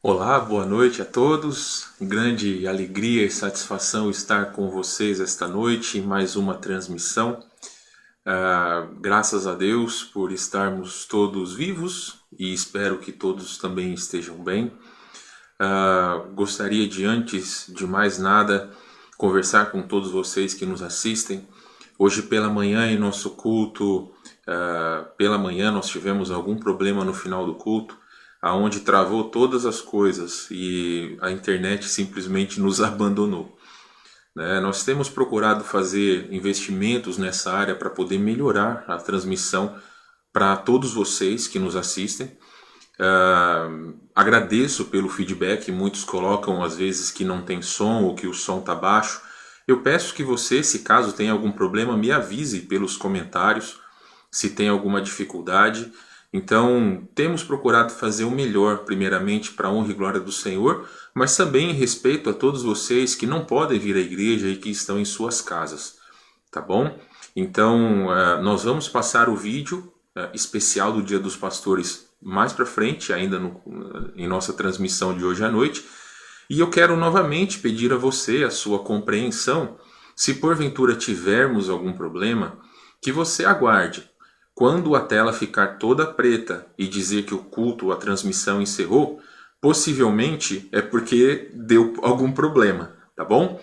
Olá, boa noite a todos. Grande alegria e satisfação estar com vocês esta noite em mais uma transmissão. Graças a Deus por estarmos todos vivos e espero que todos também estejam bem. Gostaria de, antes de mais nada, conversar com todos vocês que nos assistem. Hoje pela manhã em nosso culto, pela manhã nós tivemos algum problema no final do culto, aonde travou todas as coisas e a internet simplesmente nos abandonou, né? Nós temos procurado fazer investimentos nessa área para poder melhorar a transmissão para todos vocês que nos assistem. Agradeço pelo feedback, muitos colocam às vezes que não tem som ou que o som está baixo. Eu peço que você, se caso tenha algum problema, me avise pelos comentários se tem alguma dificuldade. Então, temos procurado fazer o melhor, primeiramente, para a honra e glória do Senhor, mas também em respeito a todos vocês que não podem vir à igreja e que estão em suas casas, tá bom? Então, nós vamos passar o vídeo especial do Dia dos Pastores mais para frente, ainda em nossa transmissão de hoje à noite, e eu quero novamente pedir a você a sua compreensão, se porventura tivermos algum problema, que você aguarde. Quando a tela ficar toda preta e dizer que o culto, a transmissão encerrou, possivelmente é porque deu algum problema, tá bom?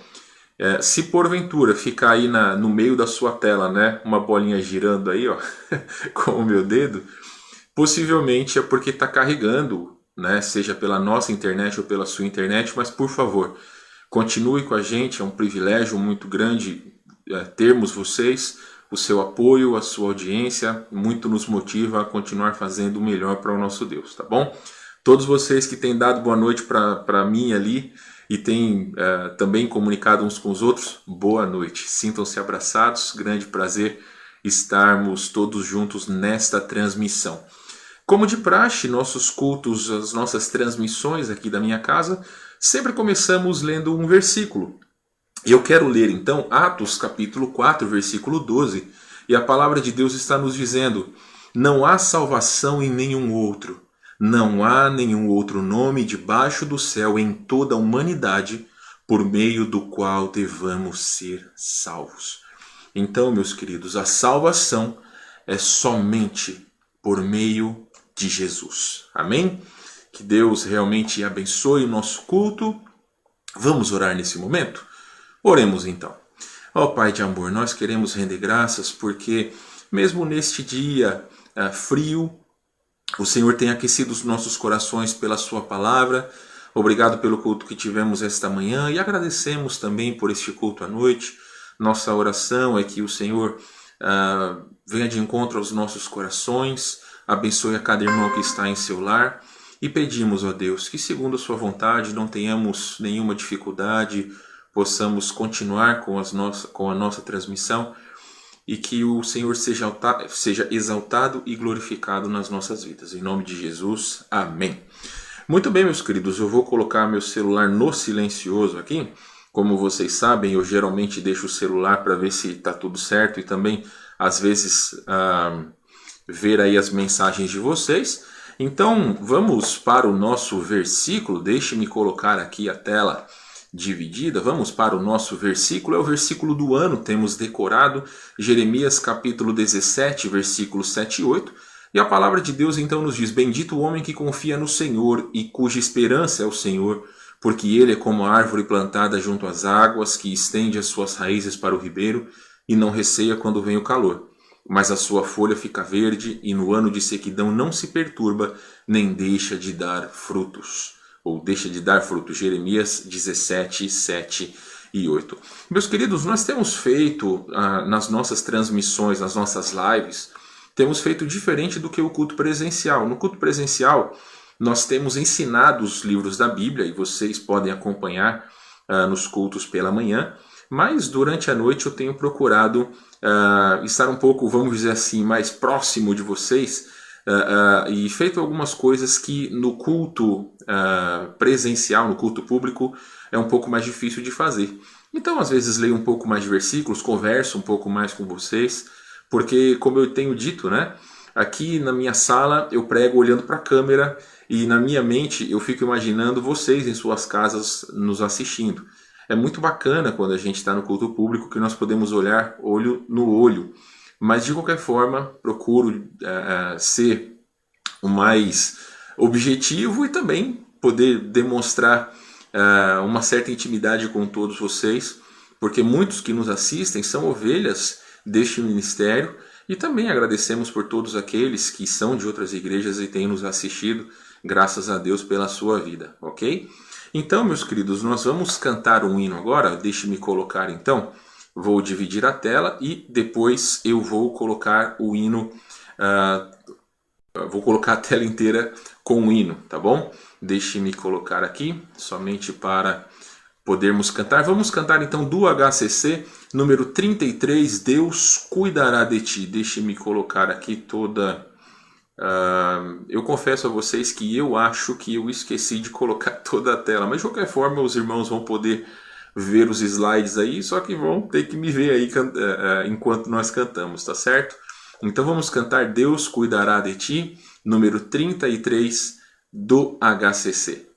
Se porventura ficar aí no meio da sua tela, né, uma bolinha girando aí, ó, com o meu dedo, possivelmente é porque está carregando, né, seja pela nossa internet ou pela sua internet, mas por favor, continue com a gente, é um privilégio muito grande termos vocês. O seu apoio, a sua audiência, muito nos motiva a continuar fazendo o melhor para o nosso Deus, tá bom? Todos vocês que têm dado boa noite para mim ali e têm também comunicado uns com os outros, boa noite. Sintam-se abraçados, grande prazer estarmos todos juntos nesta transmissão. Como de praxe, nossos cultos, as nossas transmissões aqui da minha casa, sempre começamos lendo um versículo. Eu quero ler então Atos capítulo 4, versículo 12, e a palavra de Deus está nos dizendo: não há salvação em nenhum outro, não há nenhum outro nome debaixo do céu em toda a humanidade, por meio do qual devamos ser salvos. Então, meus queridos, a salvação é somente por meio de Jesus. Amém? Que Deus realmente abençoe o nosso culto. Vamos orar nesse momento? Oremos então. Ó Pai de amor, nós queremos render graças porque mesmo neste dia frio, o Senhor tem aquecido os nossos corações pela sua palavra. Obrigado pelo culto que tivemos esta manhã e agradecemos também por este culto à noite. Nossa oração é que o Senhor venha de encontro aos nossos corações, abençoe a cada irmão que está em seu lar e pedimos, ó Deus, que segundo a sua vontade não tenhamos nenhuma dificuldade, possamos continuar com a nossa transmissão e que o Senhor seja exaltado e glorificado nas nossas vidas. Em nome de Jesus, amém. Muito bem, meus queridos, eu vou colocar meu celular no silencioso aqui. Como vocês sabem, eu geralmente deixo o celular para ver se está tudo certo e também, às vezes, ver aí as mensagens de vocês. Então, vamos para o nosso versículo. Deixe-me colocar aqui a tela dividida. Vamos para o nosso versículo, é o versículo do ano, temos decorado Jeremias capítulo 17, versículos 7 e 8, e a palavra de Deus então nos diz: bendito o homem que confia no Senhor e cuja esperança é o Senhor, porque ele é como a árvore plantada junto às águas, que estende as suas raízes para o ribeiro e não receia quando vem o calor, mas a sua folha fica verde e no ano de sequidão não se perturba, nem deixa de dar frutos. Ou deixa de dar fruto. Jeremias 17, 7 e 8. Meus queridos, nós temos feito nas nossas transmissões, nas nossas lives, temos feito diferente do que o culto presencial. No culto presencial, nós temos ensinado os livros da Bíblia, e vocês podem acompanhar nos cultos pela manhã, mas durante a noite eu tenho procurado estar um pouco, vamos dizer assim, mais próximo de vocês, e feito algumas coisas que no culto presencial, no culto público, é um pouco mais difícil de fazer. Então, às vezes, leio um pouco mais de versículos, converso um pouco mais com vocês, porque, como eu tenho dito, né, Aqui na minha sala eu prego olhando para a câmera e na minha mente eu fico imaginando vocês em suas casas nos assistindo. É muito bacana quando a gente está no culto público que nós podemos olhar olho no olho. Mas de qualquer forma, procuro ser o mais objetivo e também poder demonstrar uma certa intimidade com todos vocês, porque muitos que nos assistem são ovelhas deste ministério e também agradecemos por todos aqueles que são de outras igrejas e têm nos assistido, graças a Deus pela sua vida, ok? Então, meus queridos, nós vamos cantar um hino agora, deixe-me colocar então, vou dividir a tela e depois eu vou colocar o hino, vou colocar a tela inteira com o hino, tá bom? Deixe-me colocar aqui, somente para podermos cantar. Vamos cantar então do HCC, número 33, Deus cuidará de ti. Deixe-me colocar aqui toda... eu confesso a vocês que eu acho que eu esqueci de colocar toda a tela, mas de qualquer forma os irmãos vão poder ver os slides aí, só que vão ter que me ver aí enquanto nós cantamos, tá certo? Então vamos cantar Deus cuidará de ti, número 33 do HCC.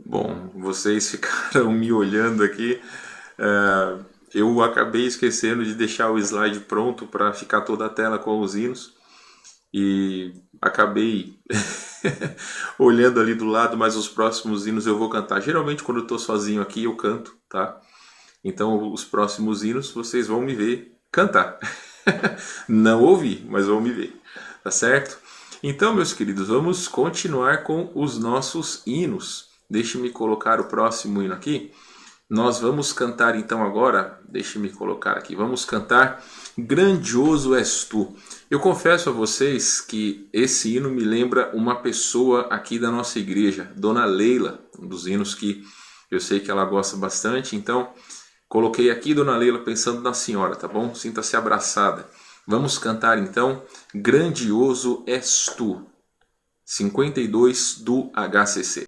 Bom, vocês ficaram me olhando aqui. Eu acabei esquecendo de deixar o slide pronto para ficar toda a tela com os hinos e acabei olhando ali do lado, mas os próximos hinos eu vou cantar. Geralmente quando eu estou sozinho aqui eu canto, tá? Então os próximos hinos vocês vão me ver cantar. Não ouvir, mas vão me ver, tá certo? Então, meus queridos, vamos continuar com os nossos hinos. Deixe-me colocar o próximo hino aqui. Nós vamos cantar então agora, deixe-me colocar aqui, vamos cantar Grandioso És Tu. Eu confesso a vocês que esse hino me lembra uma pessoa aqui da nossa igreja, Dona Leila, um dos hinos que eu sei que ela gosta bastante, então coloquei aqui Dona Leila pensando na senhora, tá bom? Sinta-se abraçada. Vamos cantar então Grandioso És Tu, 52 do HCC.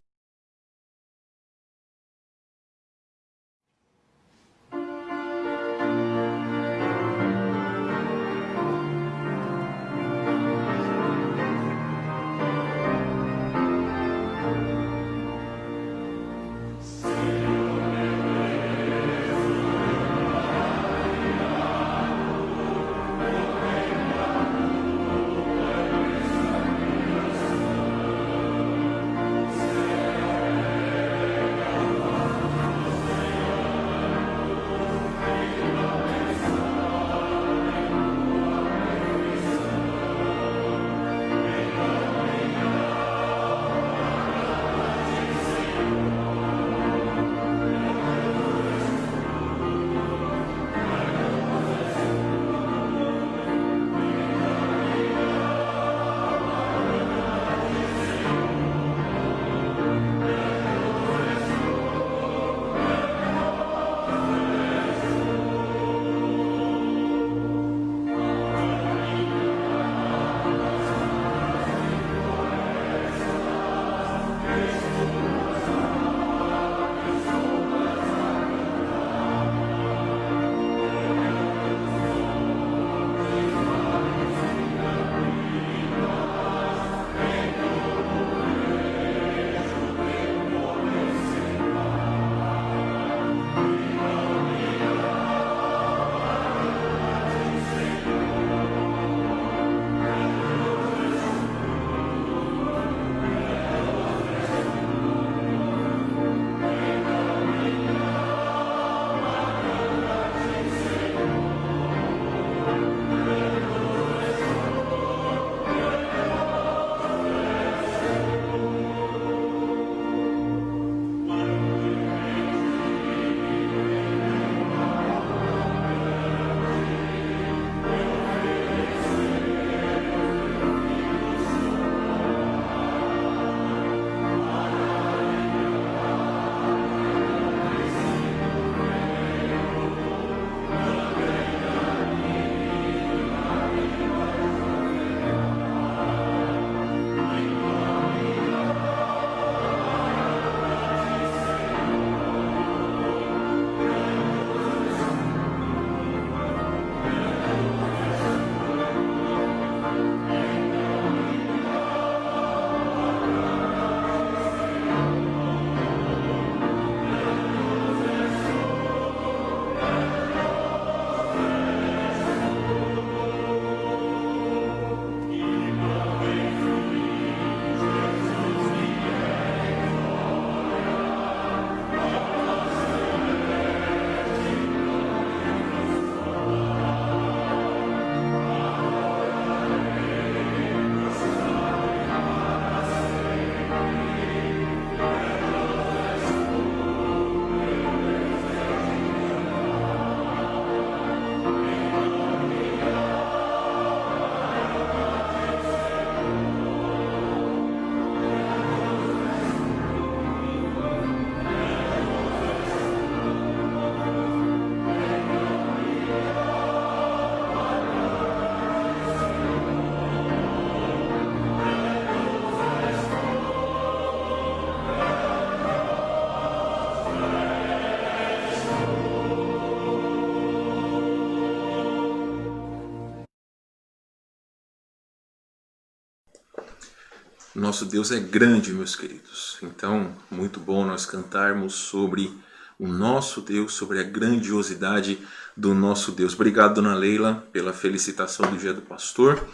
Nosso Deus é grande, meus queridos. Então, muito bom nós cantarmos sobre o nosso Deus, sobre a grandiosidade do nosso Deus. Obrigado, dona Leila, pela felicitação do Dia do Pastor.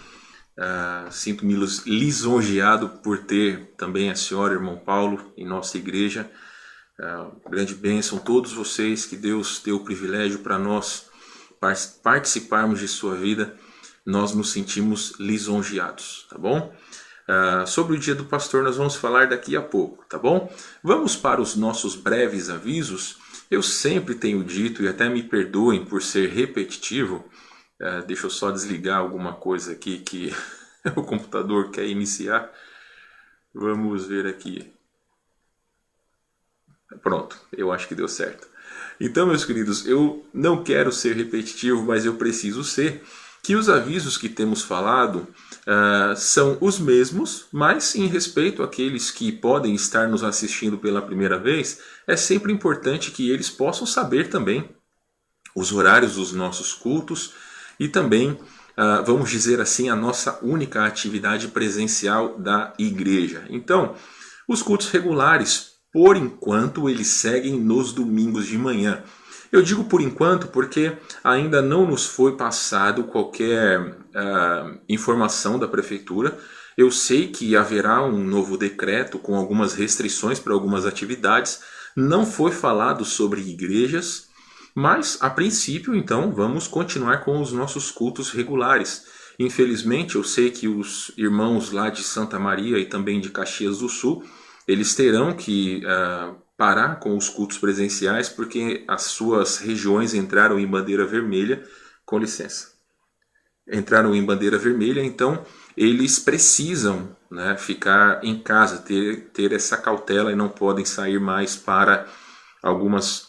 Sinto-me lisonjeado por ter também a senhora, irmão Paulo, em nossa igreja. Grande bênção a todos vocês, que Deus deu o privilégio para nós participarmos de sua vida. Nós nos sentimos lisonjeados, tá bom? Sobre o Dia do Pastor nós vamos falar daqui a pouco, tá bom? Vamos para os nossos breves avisos. Eu sempre tenho dito, e até me perdoem por ser repetitivo, deixa eu só desligar alguma coisa aqui que o computador quer iniciar. Vamos ver aqui. Pronto, eu acho que deu certo. Então, meus queridos, eu não quero ser repetitivo, mas eu preciso ser, que os avisos que temos falado são os mesmos, mas em respeito àqueles que podem estar nos assistindo pela primeira vez, é sempre importante que eles possam saber também os horários dos nossos cultos e também, vamos dizer assim, a nossa única atividade presencial da igreja. Então, os cultos regulares, por enquanto, eles seguem nos domingos de manhã. Eu digo por enquanto porque ainda não nos foi passado qualquer informação da prefeitura. Eu sei que haverá um novo decreto com algumas restrições para algumas atividades. Não foi falado sobre igrejas, mas a princípio, então, vamos continuar com os nossos cultos regulares. Infelizmente, eu sei que os irmãos lá de Santa Maria e também de Caxias do Sul, eles terão que parar com os cultos presenciais porque as suas regiões entraram em bandeira vermelha. Com licença. Entraram em bandeira vermelha, então eles precisam, né, ficar em casa, ter essa cautela e não podem sair mais para algumas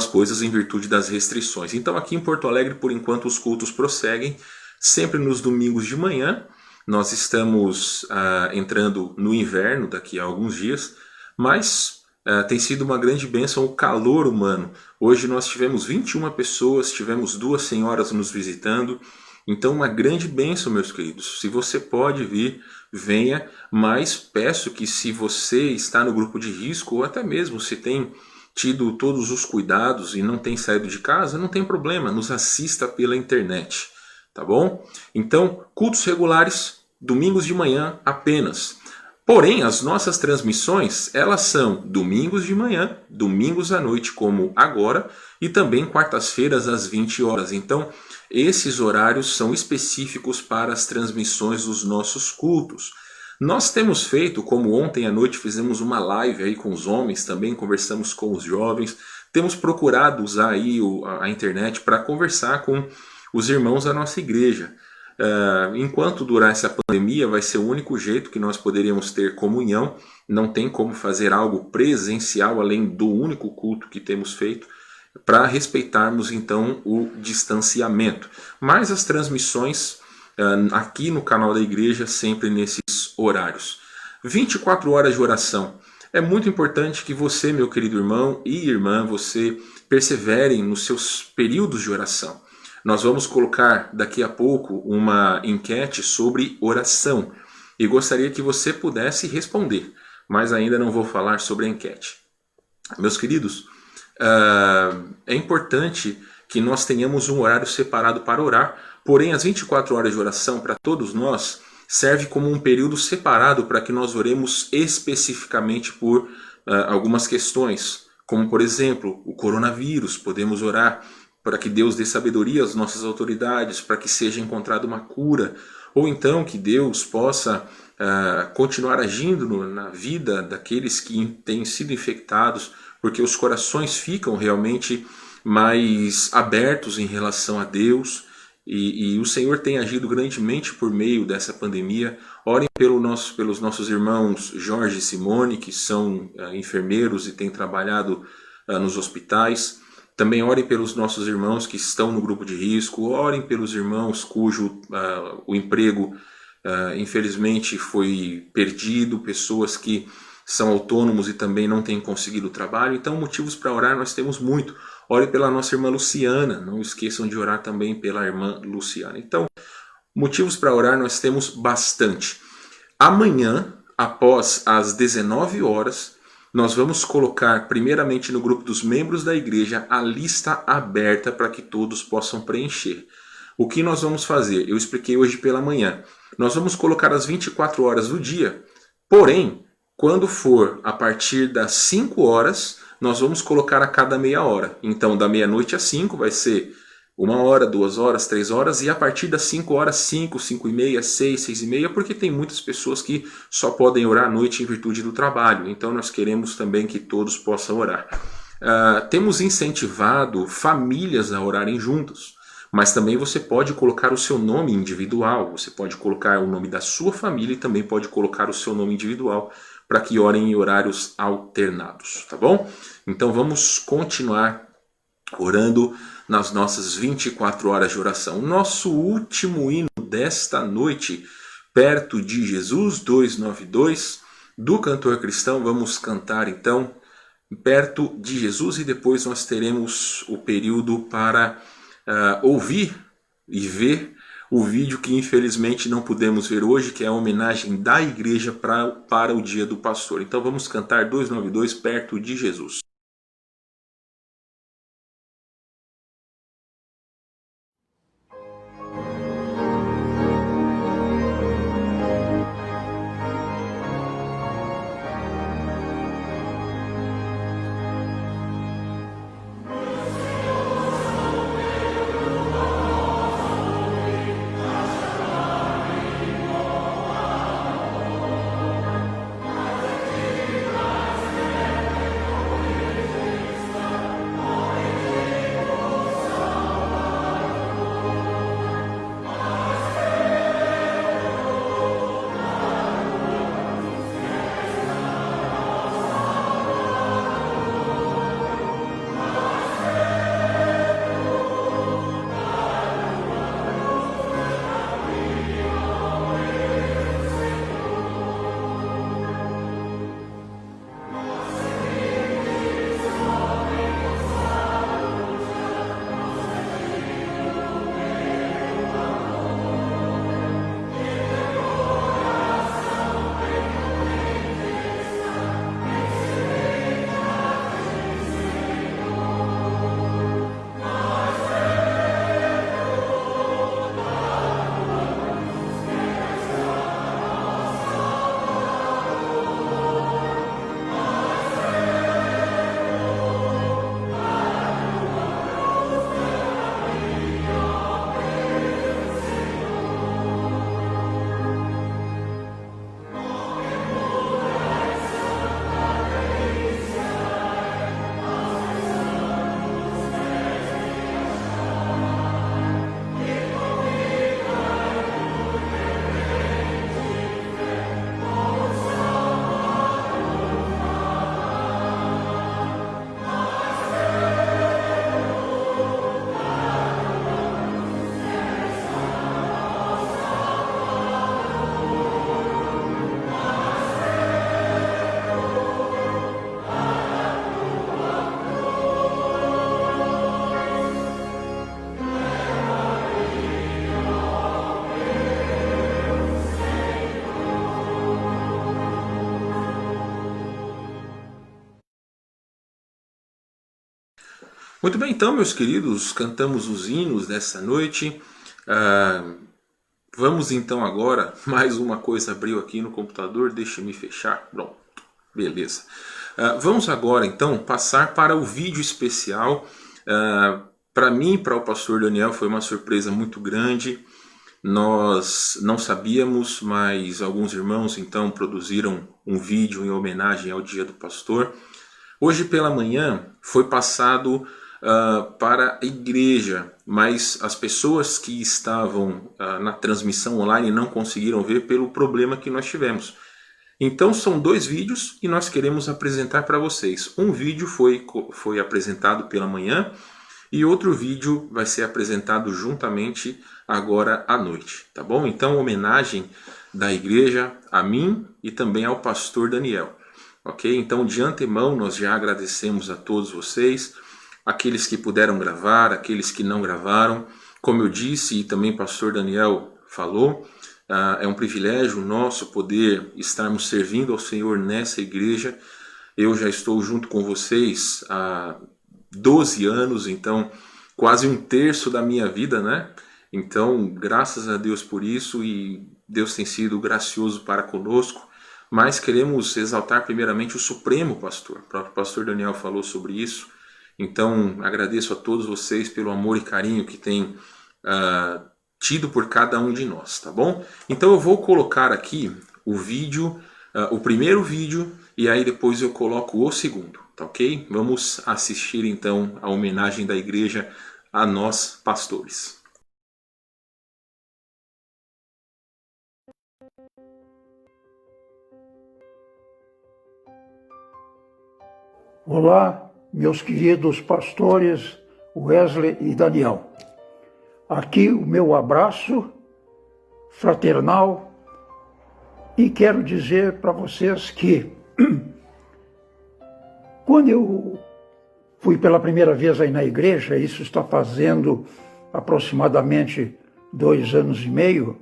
coisas em virtude das restrições. Então aqui em Porto Alegre, por enquanto, os cultos prosseguem, sempre nos domingos de manhã. Nós estamos entrando no inverno daqui a alguns dias, mas tem sido uma grande bênção o calor humano. Hoje nós tivemos 21 pessoas, tivemos 2 senhoras nos visitando. Então uma grande bênção, meus queridos. Se você pode vir, venha, mas peço que se você está no grupo de risco, ou até mesmo se tem tido todos os cuidados e não tem saído de casa, não tem problema, nos assista pela internet, tá bom? Então, cultos regulares, domingos de manhã apenas. Porém, as nossas transmissões, elas são domingos de manhã, domingos à noite, como agora, e também quartas-feiras às 20 horas. Então, esses horários são específicos para as transmissões dos nossos cultos. Nós temos feito, como ontem à noite fizemos uma live aí com os homens, também conversamos com os jovens, temos procurado usar aí a internet para conversar com os irmãos da nossa igreja. Enquanto durar essa pandemia, vai ser o único jeito que nós poderíamos ter comunhão. Não tem como fazer algo presencial além do único culto que temos feito, para respeitarmos então o distanciamento. Mas as transmissões aqui no canal da igreja sempre nesses horários. 24 horas de oração. É muito importante que você, meu querido irmão e irmã, você perseverem nos seus períodos de oração. Nós vamos colocar daqui a pouco uma enquete sobre oração e gostaria que você pudesse responder, mas ainda não vou falar sobre a enquete. Meus queridos, é importante que nós tenhamos um horário separado para orar, porém as 24 horas de oração para todos nós serve como um período separado para que nós oremos especificamente por algumas questões, como por exemplo o coronavírus. Podemos orar para que Deus dê sabedoria às nossas autoridades, para que seja encontrada uma cura, ou então que Deus possa continuar agindo na vida daqueles que têm sido infectados, porque os corações ficam realmente mais abertos em relação a Deus, e o Senhor tem agido grandemente por meio dessa pandemia. Orem pelos nossos irmãos Jorge e Simone, que são enfermeiros e têm trabalhado nos hospitais. Também orem pelos nossos irmãos que estão no grupo de risco. Orem pelos irmãos cujo o emprego infelizmente foi perdido, pessoas que são autônomos e também não têm conseguido trabalho. Então, motivos para orar nós temos muito. Ore pela nossa irmã Luciana, não esqueçam de orar também pela irmã Luciana. Então, motivos para orar nós temos bastante. Amanhã, após as 19 horas, nós vamos colocar primeiramente no grupo dos membros da igreja a lista aberta para que todos possam preencher. O que nós vamos fazer? Eu expliquei hoje pela manhã. Nós vamos colocar as 24 horas do dia, porém, quando for a partir das 5 horas, nós vamos colocar a cada meia hora. Então, da meia-noite às 5 vai ser 1 hora, 2 horas, 3 horas, e a partir das 5 horas, 5, 5 e meia, 6, 6 e meia, porque tem muitas pessoas que só podem orar à noite em virtude do trabalho. Então, nós queremos também que todos possam orar. Temos incentivado famílias a orarem juntos. Mas também você pode colocar o seu nome individual, você pode colocar o nome da sua família e também pode colocar o seu nome individual para que orem em horários alternados, tá bom? Então vamos continuar orando nas nossas 24 horas de oração. O nosso último hino desta noite, Perto de Jesus, 292, do cantor cristão, vamos cantar então Perto de Jesus e depois nós teremos o período para ouvir e ver o vídeo que infelizmente não pudemos ver hoje, que é a homenagem da igreja para o dia do pastor. Então vamos cantar 292, Perto de Jesus. Muito bem, então, meus queridos, cantamos os hinos dessa noite. Vamos então agora, mais uma coisa abriu aqui no computador, deixa-me fechar. Pronto, beleza. Vamos agora então passar para o vídeo especial. Para mim, para o pastor Daniel, foi uma surpresa muito grande. Nós não sabíamos, mas alguns irmãos então produziram um vídeo em homenagem ao Dia do Pastor. Hoje pela manhã foi passado para a igreja, mas as pessoas que estavam na transmissão online não conseguiram ver pelo problema que nós tivemos. Então são 2 vídeos e nós queremos apresentar para vocês. Um vídeo foi apresentado pela manhã e outro vídeo vai ser apresentado juntamente agora à noite, tá bom? Então homenagem da igreja a mim e também ao pastor Daniel. Ok? Então de antemão nós já agradecemos a todos vocês, aqueles que puderam gravar, aqueles que não gravaram. Como eu disse e também o pastor Daniel falou, É um privilégio nosso poder estarmos servindo ao Senhor nessa igreja. Eu já estou junto com vocês há 12 anos, então quase um terço da minha vida, né? Então, graças a Deus por isso, e Deus tem sido gracioso para conosco. Mas queremos exaltar primeiramente o Supremo Pastor. O próprio pastor Daniel falou sobre isso. Então, agradeço a todos vocês pelo amor e carinho que têm tido por cada um de nós, tá bom? Então eu vou colocar aqui o vídeo, o primeiro vídeo, e aí depois eu coloco o segundo, tá ok? Vamos assistir então a homenagem da igreja a nós pastores. Olá, meus queridos pastores Wesley e Daniel. Aqui o meu abraço fraternal e quero dizer para vocês que quando eu fui pela primeira vez aí na igreja, isso está fazendo aproximadamente 2 anos e meio,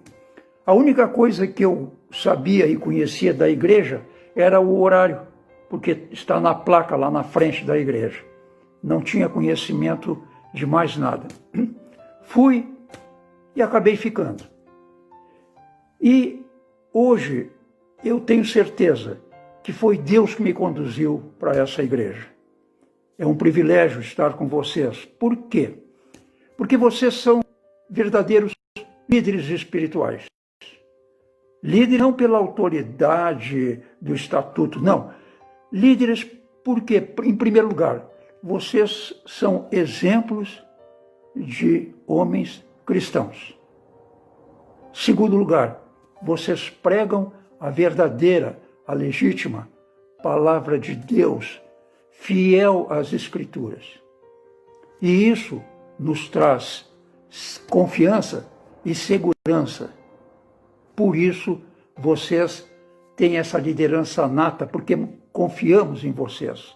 a única coisa que eu sabia e conhecia da igreja era o horário, porque está na placa lá na frente da igreja. Não tinha conhecimento de mais nada. Fui e acabei ficando. E hoje eu tenho certeza que foi Deus que me conduziu para essa igreja. É um privilégio estar com vocês. Por quê? Porque vocês são verdadeiros líderes espirituais. Líderes não pela autoridade do estatuto, não. Líderes porque, em primeiro lugar, vocês são exemplos de homens cristãos. Segundo lugar, vocês pregam a verdadeira, a legítima palavra de Deus, fiel às Escrituras. E isso nos traz confiança e segurança. Por isso, vocês têm essa liderança nata, porque confiamos em vocês.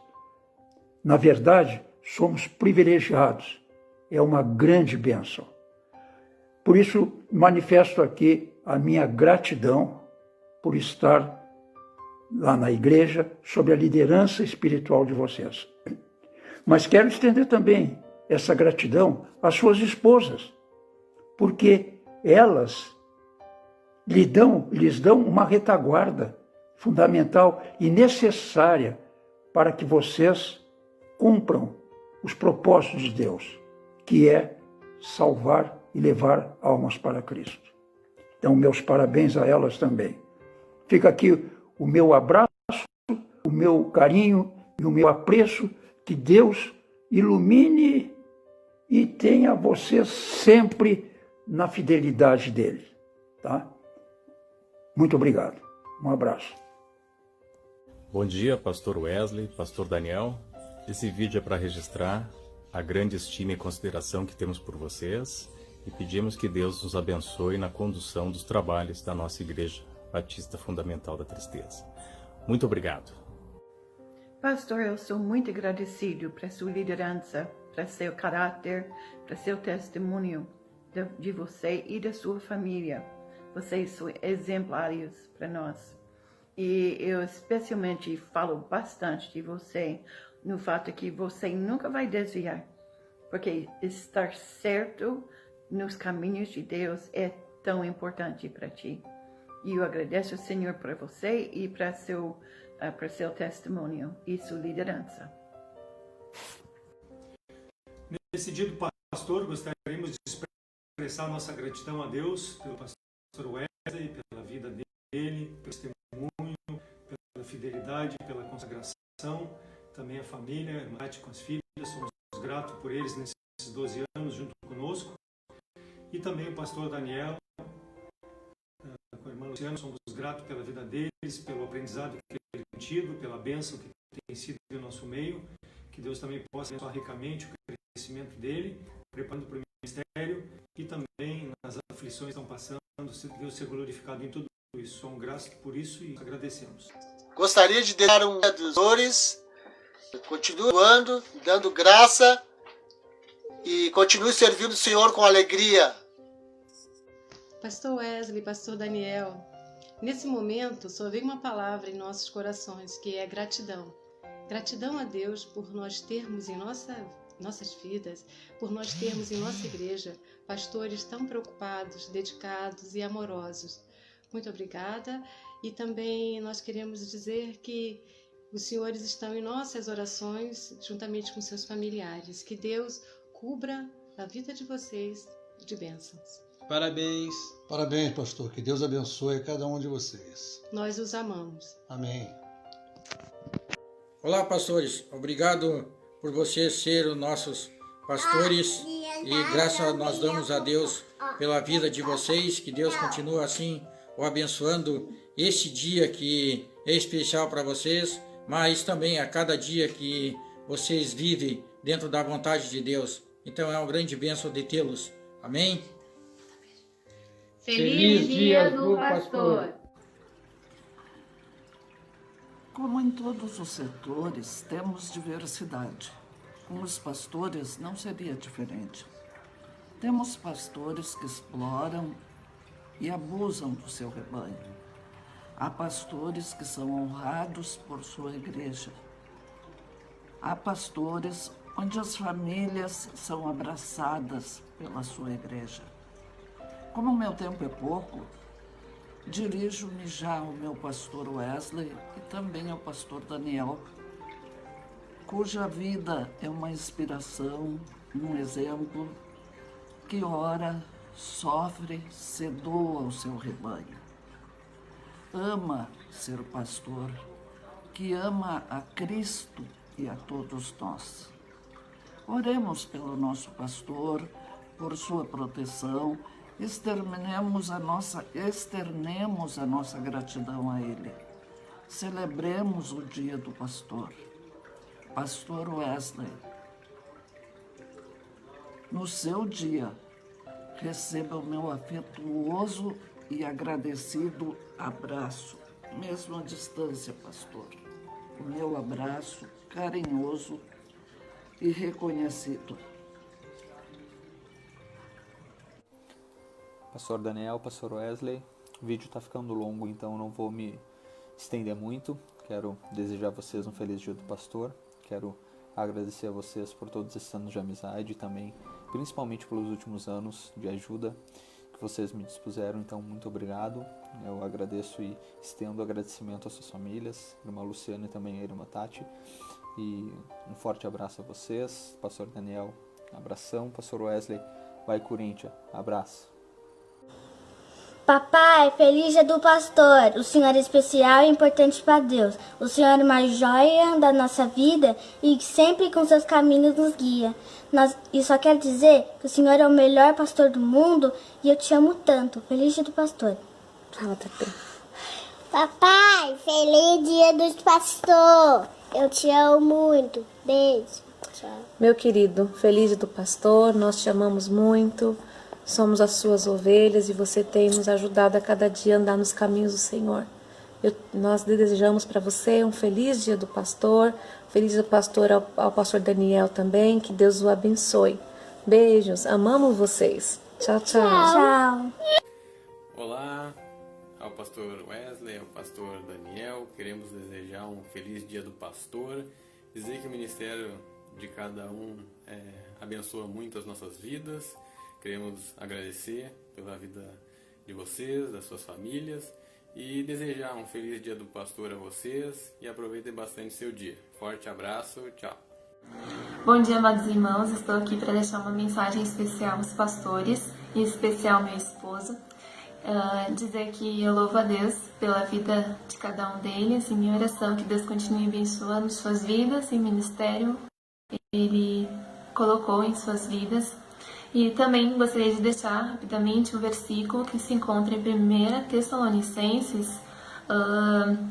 Na verdade, somos privilegiados. É uma grande bênção. Por isso, manifesto aqui a minha gratidão por estar lá na igreja sob a liderança espiritual de vocês. Mas quero estender também essa gratidão às suas esposas, porque elas lhes dão uma retaguarda fundamental e necessária para que vocês cumpram os propósitos de Deus, que é salvar e levar almas para Cristo. Então, meus parabéns a elas também. Fica aqui o meu abraço, o meu carinho e o meu apreço. Que Deus ilumine e tenha vocês sempre na fidelidade dele. Tá? Muito obrigado. Um abraço. Bom dia, pastor Wesley, pastor Daniel. Esse vídeo é para registrar a grande estima e consideração que temos por vocês e pedimos que Deus nos abençoe na condução dos trabalhos da nossa Igreja Batista Fundamental da Tristeza. Muito obrigado. Pastor, eu sou muito agradecido para sua liderança, para seu caráter, para seu testemunho de você e da sua família. Vocês são exemplares para nós. E eu especialmente falo bastante de você no fato que você nunca vai desviar, porque estar certo nos caminhos de Deus é tão importante para ti. E eu agradeço ao Senhor para você e para seu testemunho e sua liderança. Nesse dia do pastor, gostaríamos de expressar nossa gratidão a Deus pelo pastor Wesley, pela vida dele, pelo testemunho, pela fidelidade, pela consagração, também a família, a Mate com as filhas, somos gratos por eles nesses 12 anos junto conosco, e também o pastor Daniel, com a irmã Luciana, somos gratos pela vida deles, pelo aprendizado que ele tem tido, pela bênção que tem sido no nosso meio, que Deus também possa abençoar ricamente o crescimento dele, preparando para o ministério, e também nas aflições que estão passando, Deus ser glorificado em tudo isso. Somos gratos por isso e agradecemos. Gostaria de deixar um dos dores, continuando, dando graça e continue servindo o Senhor com alegria. Pastor Wesley, Pastor Daniel, nesse momento só vem uma palavra em nossos corações, que é gratidão. Gratidão a Deus por nós termos em nossas vidas, por nós termos em nossa igreja pastores tão preocupados, dedicados e amorosos. Muito obrigada. E também nós queremos dizer que os senhores estão em nossas orações, juntamente com seus familiares. Que Deus cubra a vida de vocês de bênçãos. Parabéns. Parabéns, pastor. Que Deus abençoe cada um de vocês. Nós os amamos. Amém. Olá, pastores. Obrigado por vocês serem nossos pastores e graças nós damos a Deus pela vida de vocês. Que Deus continue assim o abençoando esse dia que é especial para vocês, mas também a cada dia que vocês vivem dentro da vontade de Deus. Então é uma grande bênção de tê-los. Amém? Feliz Dia do Pastor! Como em todos os setores, temos diversidade. Com os pastores não seria diferente. Temos pastores que exploram e abusam do seu rebanho. Há pastores que são honrados por sua igreja. Há pastores onde as famílias são abraçadas pela sua igreja. Como o meu tempo é pouco, dirijo-me já ao meu pastor Wesley e também ao pastor Daniel, cuja vida é uma inspiração, um exemplo, que ora, sofre, se doa ao seu rebanho. Ama ser pastor, que ama a Cristo e a todos nós. Oremos pelo nosso pastor, por sua proteção, externemos a nossa gratidão a ele. Celebremos o dia do pastor. Pastor Wesley, no seu dia, receba o meu afetuoso e agradecido abraço, mesmo à distância, pastor. O meu abraço carinhoso e reconhecido. Pastor Daniel, Pastor Wesley, o vídeo está ficando longo, então não vou me estender muito. Quero desejar a vocês um feliz dia do pastor. Quero agradecer a vocês por todos esses anos de amizade e também, principalmente pelos últimos anos de ajuda que vocês me dispuseram. Então, muito obrigado. Eu agradeço e estendo agradecimento às suas famílias, a irmã Luciana e também a irmã Tati. E um forte abraço a vocês. Pastor Daniel, abração. Pastor Wesley, vai Corinthians, abraço. Papai, feliz dia do pastor. O Senhor é especial e importante para Deus. O Senhor é uma joia da nossa vida e sempre com seus caminhos nos guia. E só quero dizer que o Senhor é o melhor pastor do mundo e eu te amo tanto. Feliz dia do pastor. Fala, Tati. Papai, feliz dia do pastor. Eu te amo muito. Beijo. Tchau. Meu querido, feliz dia do pastor. Nós te amamos muito. Somos as suas ovelhas e você tem nos ajudado a cada dia a andar nos caminhos do Senhor. Nós desejamos para você um feliz dia do pastor, feliz dia do pastor ao pastor Daniel também, que Deus o abençoe. Beijos, amamos vocês. Tchau, tchau. Tchau. Olá, ao pastor Wesley, ao pastor Daniel, queremos desejar um feliz dia do pastor, dizer que o ministério de cada um abençoa muito as nossas vidas. Queremos agradecer pela vida de vocês, das suas famílias e desejar um feliz dia do pastor a vocês e aproveitem bastante seu dia. Forte abraço, tchau. Bom dia, amados irmãos. Estou aqui para deixar uma mensagem especial aos pastores, em especial ao meu esposo. Dizer que eu louvo a Deus pela vida de cada um deles e minha oração que Deus continue abençoando suas vidas e ministério Ele colocou em suas vidas. E também gostaria de deixar rapidamente um versículo que se encontra em 1 Tessalonicenses,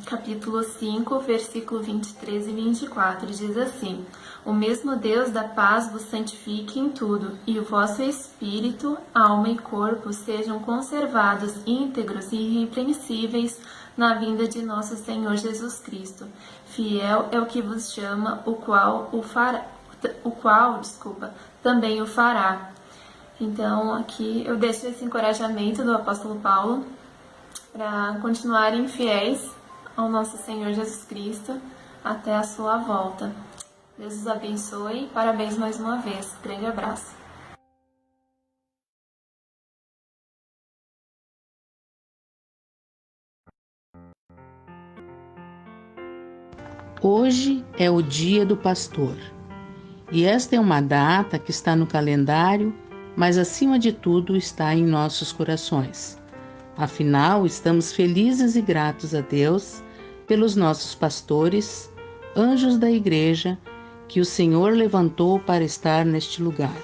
capítulo 5, versículo 23 e 24. Diz assim: O mesmo Deus da paz vos santifique em tudo, e o vosso espírito, alma e corpo sejam conservados íntegros e irrepreensíveis na vinda de nosso Senhor Jesus Cristo. Fiel é o que vos chama, o qual também o fará. Então, aqui eu deixo esse encorajamento do apóstolo Paulo para continuarem fiéis ao nosso Senhor Jesus Cristo até a sua volta. Deus os abençoe. Parabéns mais uma vez. Grande abraço. Hoje é o Dia do Pastor. E esta é uma data que está no calendário, mas acima de tudo está em nossos corações. Afinal, estamos felizes e gratos a Deus pelos nossos pastores, anjos da igreja, que o Senhor levantou para estar neste lugar,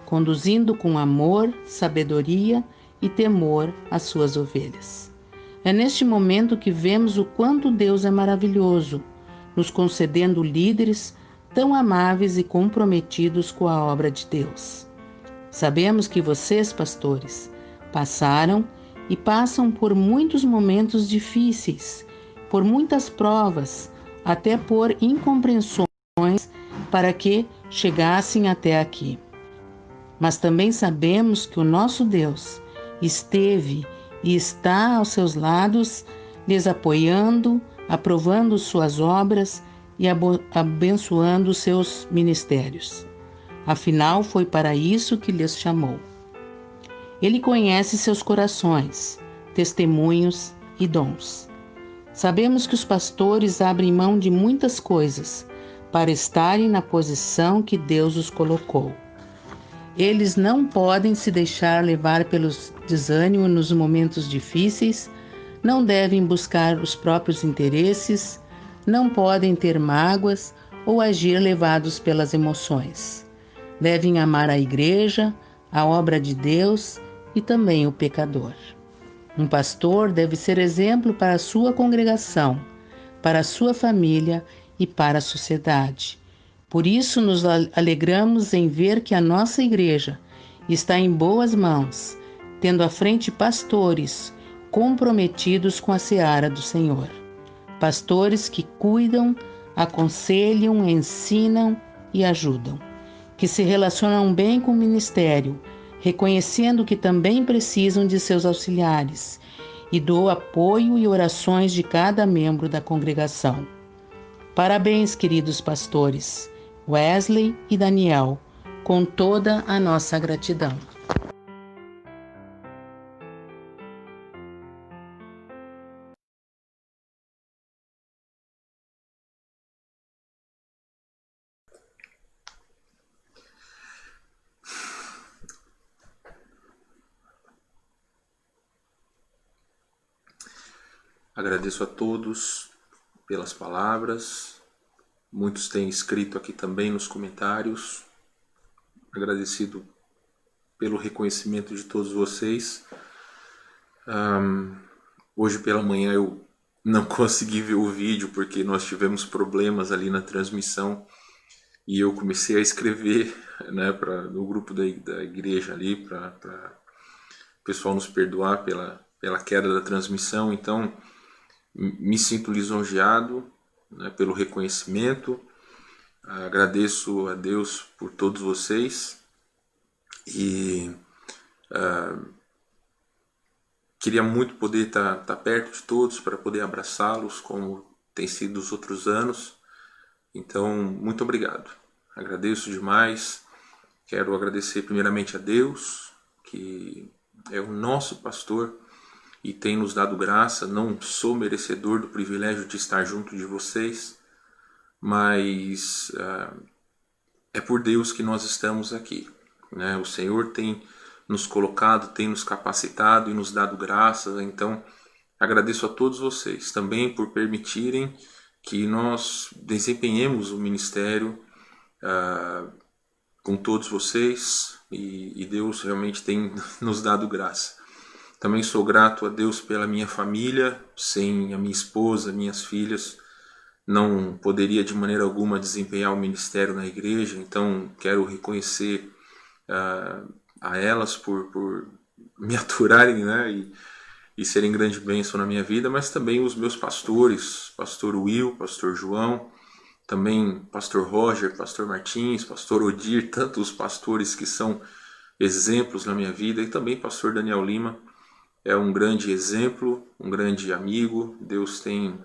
conduzindo com amor, sabedoria e temor as suas ovelhas. É neste momento que vemos o quanto Deus é maravilhoso, nos concedendo líderes tão amáveis e comprometidos com a obra de Deus. Sabemos que vocês, pastores, passaram e passam por muitos momentos difíceis, por muitas provas, até por incompreensões para que chegassem até aqui. Mas também sabemos que o nosso Deus esteve e está aos seus lados, lhes apoiando, aprovando suas obras e abençoando seus ministérios. Afinal, foi para isso que lhes chamou. Ele conhece seus corações, testemunhos e dons. Sabemos que os pastores abrem mão de muitas coisas para estarem na posição que Deus os colocou. Eles não podem se deixar levar pelos desânimos nos momentos difíceis, não devem buscar os próprios interesses, não podem ter mágoas ou agir levados pelas emoções. Devem amar a igreja, a obra de Deus e também o pecador. Um pastor deve ser exemplo para a sua congregação, para a sua família e para a sociedade. Por isso nos alegramos em ver que a nossa igreja está em boas mãos, tendo à frente pastores comprometidos com a seara do Senhor. Pastores que cuidam, aconselham, ensinam e ajudam. Que se relacionam bem com o ministério, reconhecendo que também precisam de seus auxiliares e do apoio e orações de cada membro da congregação. Parabéns, queridos pastores, Wesley e Daniel, com toda a nossa gratidão. Agradeço a todos pelas palavras. Muitos têm escrito aqui também nos comentários. Agradecido pelo reconhecimento de todos vocês. Hoje pela manhã eu não consegui ver o vídeo porque nós tivemos problemas ali na transmissão e eu comecei a escrever, né, no grupo da igreja ali para o pessoal nos perdoar pela queda da transmissão. Então me sinto lisonjeado, né, pelo reconhecimento. Agradeço a Deus por todos vocês e queria muito poder estar perto de todos para poder abraçá-los como tem sido os outros anos. Então, muito obrigado. Agradeço demais. Quero agradecer primeiramente a Deus, que é o nosso pastor e tem nos dado graça. Não sou merecedor do privilégio de estar junto de vocês, mas é por Deus que nós estamos aqui, né? O Senhor tem nos colocado, tem nos capacitado e nos dado graça. Então agradeço a todos vocês também por permitirem que nós desempenhemos o ministério com todos vocês, e Deus realmente tem nos dado graça. Também sou grato a Deus pela minha família. Sem a minha esposa, minhas filhas, não poderia de maneira alguma desempenhar o ministério na igreja. Então quero reconhecer a elas por me aturarem, né, e serem grande bênção na minha vida, mas também os meus pastores, pastor Will, pastor João, também pastor Roger, pastor Martins, pastor Odir, tantos pastores que são exemplos na minha vida, e também pastor Daniel Lima é um grande exemplo, um grande amigo. Deus tem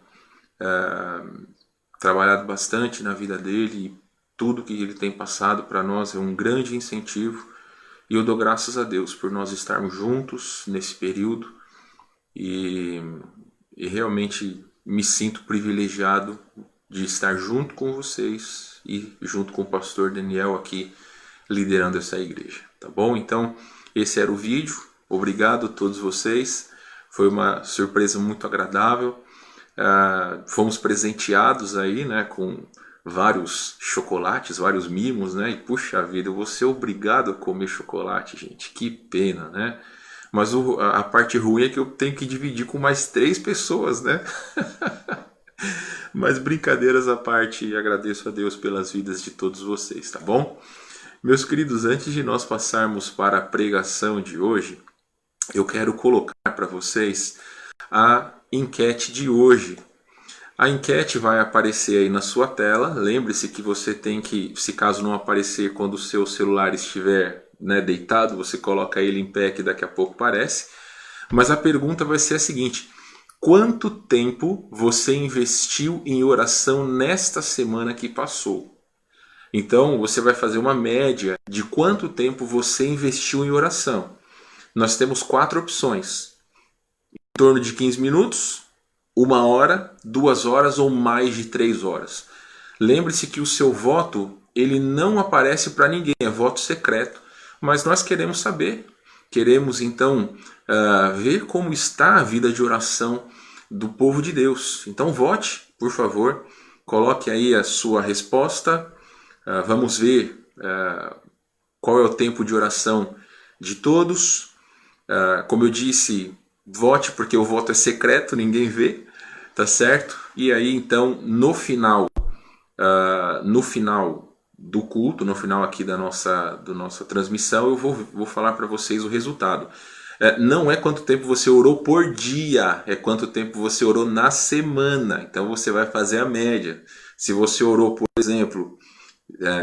trabalhado bastante na vida dele, e tudo que ele tem passado para nós é um grande incentivo, e eu dou graças a Deus por nós estarmos juntos nesse período, e realmente me sinto privilegiado de estar junto com vocês e junto com o pastor Daniel aqui liderando essa igreja, tá bom? Então esse era o vídeo. Obrigado a todos vocês, foi uma surpresa muito agradável. Fomos presenteados aí, né, com vários chocolates, vários mimos, né? E puxa vida, eu vou ser obrigado a comer chocolate, gente, que pena, né? Mas a parte ruim é que eu tenho que dividir com mais 3 pessoas, né? Mas brincadeiras à parte, agradeço a Deus pelas vidas de todos vocês, tá bom? Meus queridos, antes de nós passarmos para a pregação de hoje, eu quero colocar para vocês a enquete de hoje. A enquete vai aparecer aí na sua tela. Lembre-se que você tem que, se caso não aparecer quando o seu celular estiver, né, deitado, você coloca ele em pé que daqui a pouco aparece. Mas a pergunta vai ser a seguinte: quanto tempo você investiu em oração nesta semana que passou? Então você vai fazer uma média de quanto tempo você investiu em oração. Nós temos 4 opções: em torno de 15 minutos, 1 hora, 2 horas ou mais de 3 horas. Lembre-se que o seu voto ele não aparece para ninguém, é voto secreto, mas nós queremos saber, queremos então ver como está a vida de oração do povo de Deus. Então vote, por favor, coloque aí a sua resposta. Vamos ver qual é o tempo de oração de todos. Como eu disse, vote porque o voto é secreto, ninguém vê, tá certo? E aí então no final do culto, no final aqui da nossa transmissão, eu vou falar para vocês o resultado. Não é quanto tempo você orou por dia, é quanto tempo você orou na semana. Então você vai fazer a média. Se você orou, por exemplo,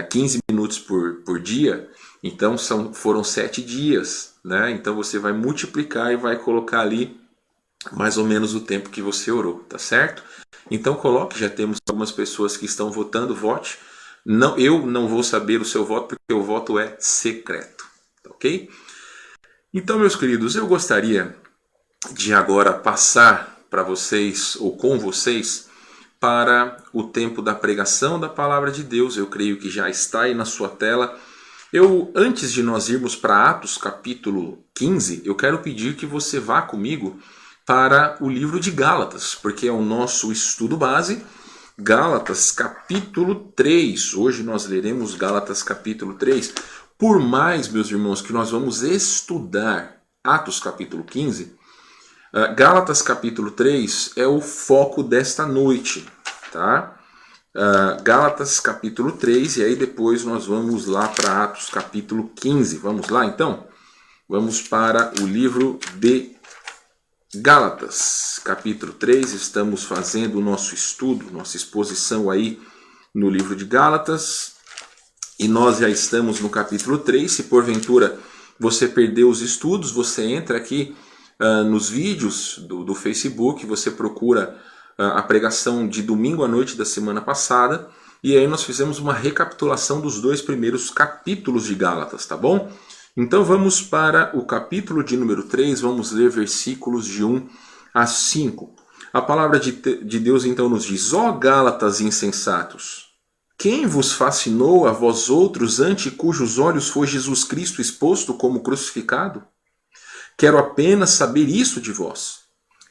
15 minutos por dia, então foram 7 dias, né? Então você vai multiplicar e vai colocar ali mais ou menos o tempo que você orou, tá certo? Então coloque, já temos algumas pessoas que estão votando, vote. Não, eu não vou saber o seu voto porque o voto é secreto, ok? Então, meus queridos, eu gostaria de agora passar para vocês, ou com vocês, para o tempo da pregação da Palavra de Deus. Eu creio que já está aí na sua tela. Antes de nós irmos para Atos capítulo 15, eu quero pedir que você vá comigo para o livro de Gálatas, porque é o nosso estudo base. Gálatas capítulo 3, hoje nós leremos Gálatas capítulo 3. Por mais, meus irmãos, que nós vamos estudar Atos capítulo 15, Gálatas capítulo 3 é o foco desta noite, tá? Gálatas capítulo 3, e aí depois nós vamos lá para Atos capítulo 15. Vamos lá então? Vamos para o livro de Gálatas capítulo 3, estamos fazendo o nosso estudo, nossa exposição aí no livro de Gálatas. E nós já estamos no capítulo 3, se porventura você perdeu os estudos, você entra aqui nos vídeos do Facebook, você procura a pregação de domingo à noite da semana passada, e aí nós fizemos uma recapitulação dos 2 primeiros capítulos de Gálatas, tá bom? Então vamos para o capítulo de número 3, vamos ler versículos de 1 a 5. A palavra de Deus então nos diz: ó Gálatas insensatos! Quem vos fascinou a vós outros, ante cujos olhos foi Jesus Cristo exposto como crucificado? Quero apenas saber isso de vós.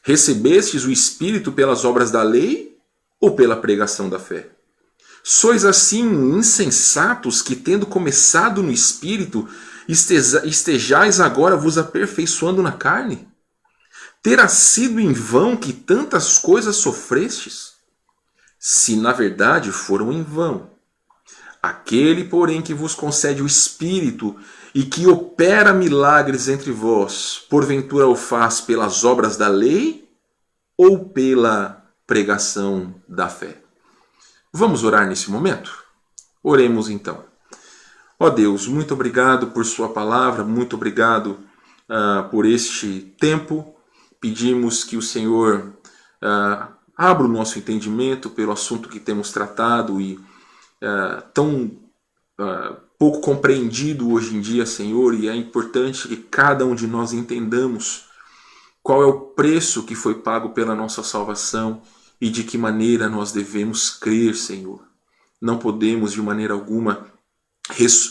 Recebestes o Espírito pelas obras da lei ou pela pregação da fé? Sois assim insensatos que, tendo começado no Espírito, estejais agora vos aperfeiçoando na carne? Terá sido em vão que tantas coisas sofrestes? Se na verdade foram em vão. Aquele, porém, que vos concede o Espírito e que opera milagres entre vós, porventura o faz pelas obras da lei ou pela pregação da fé? Vamos orar nesse momento? Oremos então. Ó Deus, muito obrigado por sua palavra, muito obrigado por este tempo. Pedimos que o Senhor abra o nosso entendimento pelo assunto que temos tratado e tão pouco compreendido hoje em dia, Senhor, e é importante que cada um de nós entendamos qual é o preço que foi pago pela nossa salvação e de que maneira nós devemos crer, Senhor. Não podemos de maneira alguma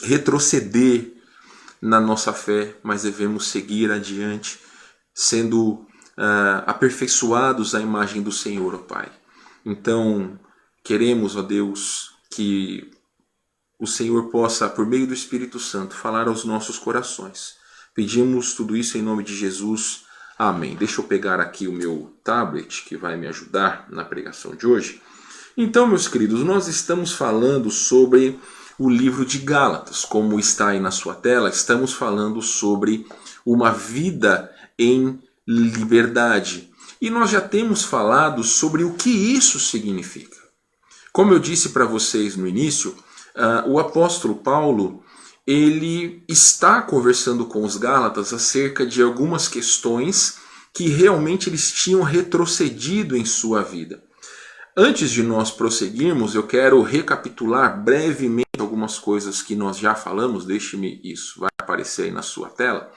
retroceder na nossa fé, mas devemos seguir adiante, sendo aperfeiçoados à imagem do Senhor, ó Pai. Então, queremos, ó Deus, que o Senhor possa, por meio do Espírito Santo, falar aos nossos corações. Pedimos tudo isso em nome de Jesus. Amém. Deixa eu pegar aqui o meu tablet, que vai me ajudar na pregação de hoje. Então, meus queridos, nós estamos falando sobre o livro de Gálatas. Como está aí na sua tela, estamos falando sobre uma vida em liberdade. E nós já temos falado sobre o que isso significa. Como eu disse para vocês no início, o apóstolo Paulo, ele está conversando com os Gálatas acerca de algumas questões que realmente eles tinham retrocedido em sua vida. Antes de nós prosseguirmos, eu quero recapitular brevemente algumas coisas que nós já falamos. Deixe-me, isso vai aparecer aí na sua tela.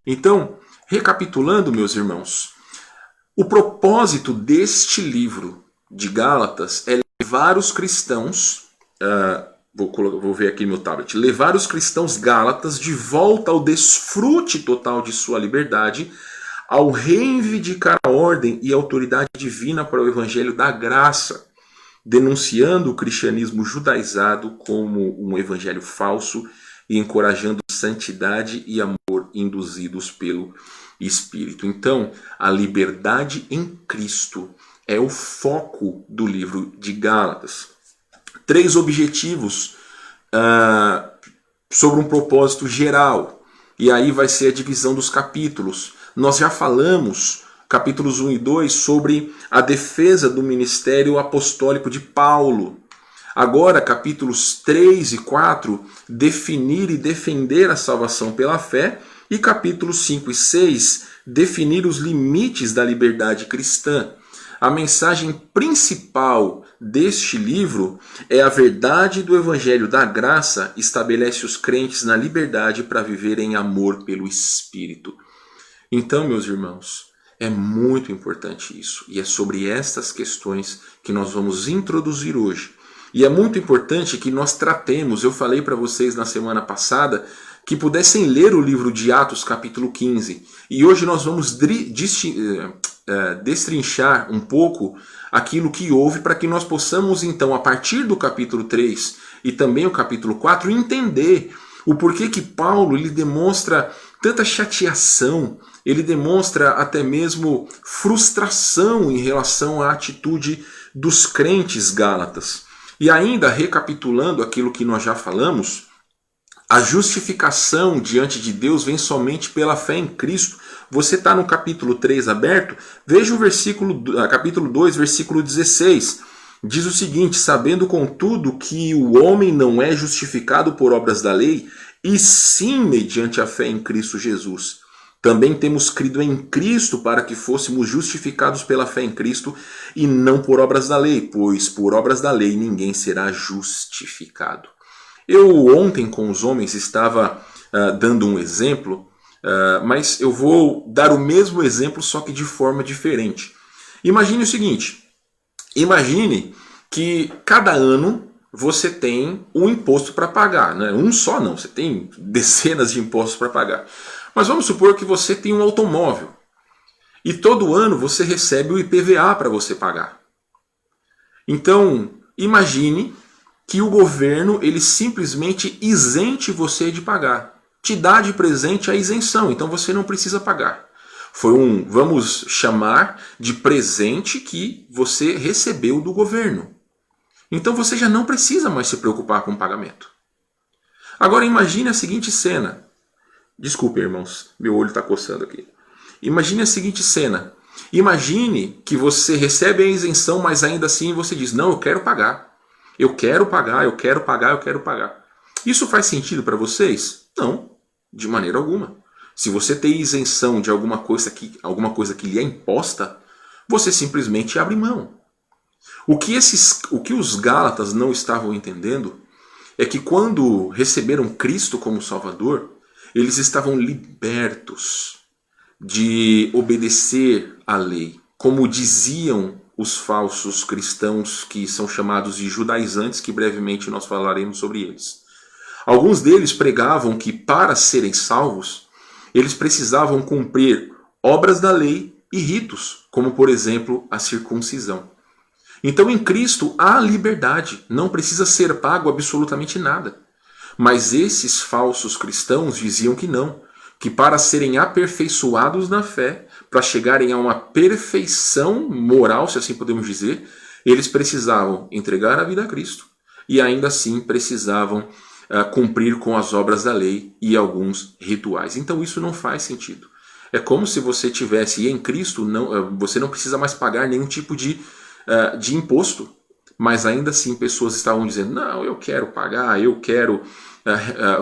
Então, recapitulando, meus irmãos, o propósito deste livro de Gálatas é levar os cristãos, vou ver aqui meu tablet, levar os cristãos gálatas de volta ao desfrute total de sua liberdade, ao reivindicar a ordem e a autoridade divina para o evangelho da graça, denunciando o cristianismo judaizado como um evangelho falso e encorajando santidade e amor induzidos pelo Espírito. Então, a liberdade em Cristo é o foco do livro de Gálatas. 3 objetivos sobre um propósito geral. E aí vai ser a divisão dos capítulos. Nós já falamos, capítulos 1 e 2, sobre a defesa do ministério apostólico de Paulo. Agora, capítulos 3 e 4, definir e defender a salvação pela fé. E capítulos 5 e 6, definir os limites da liberdade cristã. A mensagem principal deste livro é a verdade do Evangelho da Graça estabelece os crentes na liberdade para viver em amor pelo Espírito. Então, meus irmãos, é muito importante isso. E é sobre estas questões que nós vamos introduzir hoje. E é muito importante que nós tratemos, eu falei para vocês na semana passada, que pudessem ler o livro de Atos capítulo 15. E hoje nós vamos destrinchar um pouco aquilo que houve para que nós possamos então, a partir do capítulo 3 e também o capítulo 4, entender o porquê que Paulo ele demonstra tanta chateação, ele demonstra até mesmo frustração em relação à atitude dos crentes gálatas. E ainda recapitulando aquilo que nós já falamos, a justificação diante de Deus vem somente pela fé em Cristo. Você está no capítulo 3 aberto? Veja o capítulo 2, versículo 16. Diz o seguinte: sabendo contudo que o homem não é justificado por obras da lei, e sim mediante a fé em Cristo Jesus. Também temos crido em Cristo para que fôssemos justificados pela fé em Cristo e não por obras da lei, pois por obras da lei ninguém será justificado. Eu ontem com os homens estava dando um exemplo, mas eu vou dar o mesmo exemplo, só que de forma diferente. Imagine o seguinte, imagine que cada ano você tem um imposto para pagar, né? Um só não, você tem dezenas de impostos para pagar. Mas vamos supor que você tem um automóvel e todo ano você recebe o IPVA para você pagar. Então, imagine que o governo ele simplesmente isente você de pagar. Te dá de presente a isenção, então você não precisa pagar. Foi vamos chamar de presente que você recebeu do governo. Então você já não precisa mais se preocupar com o pagamento. Agora imagine a seguinte cena. Desculpe, irmãos, meu olho está coçando aqui. Imagine a seguinte cena. Imagine que você recebe a isenção, mas ainda assim você diz, não, eu quero pagar. Eu quero pagar, eu quero pagar, eu quero pagar. Isso faz sentido para vocês? Não, de maneira alguma. Se você tem isenção de alguma coisa que lhe é imposta, você simplesmente abre mão. O que os Gálatas não estavam entendendo é que quando receberam Cristo como Salvador, eles estavam libertos de obedecer à lei, como diziam os falsos cristãos que são chamados de judaizantes, que brevemente nós falaremos sobre eles. Alguns deles pregavam que para serem salvos, eles precisavam cumprir obras da lei e ritos, como por exemplo a circuncisão. Então em Cristo há liberdade, não precisa ser pago absolutamente nada. Mas esses falsos cristãos diziam que não, que para serem aperfeiçoados na fé, para chegarem a uma perfeição moral, se assim podemos dizer, eles precisavam entregar a vida a Cristo e ainda assim precisavam cumprir com as obras da lei e alguns rituais. Então isso não faz sentido. É como se você tivesse em Cristo, você não precisa mais pagar nenhum tipo de imposto, mas ainda assim pessoas estavam dizendo, não, eu quero pagar, eu quero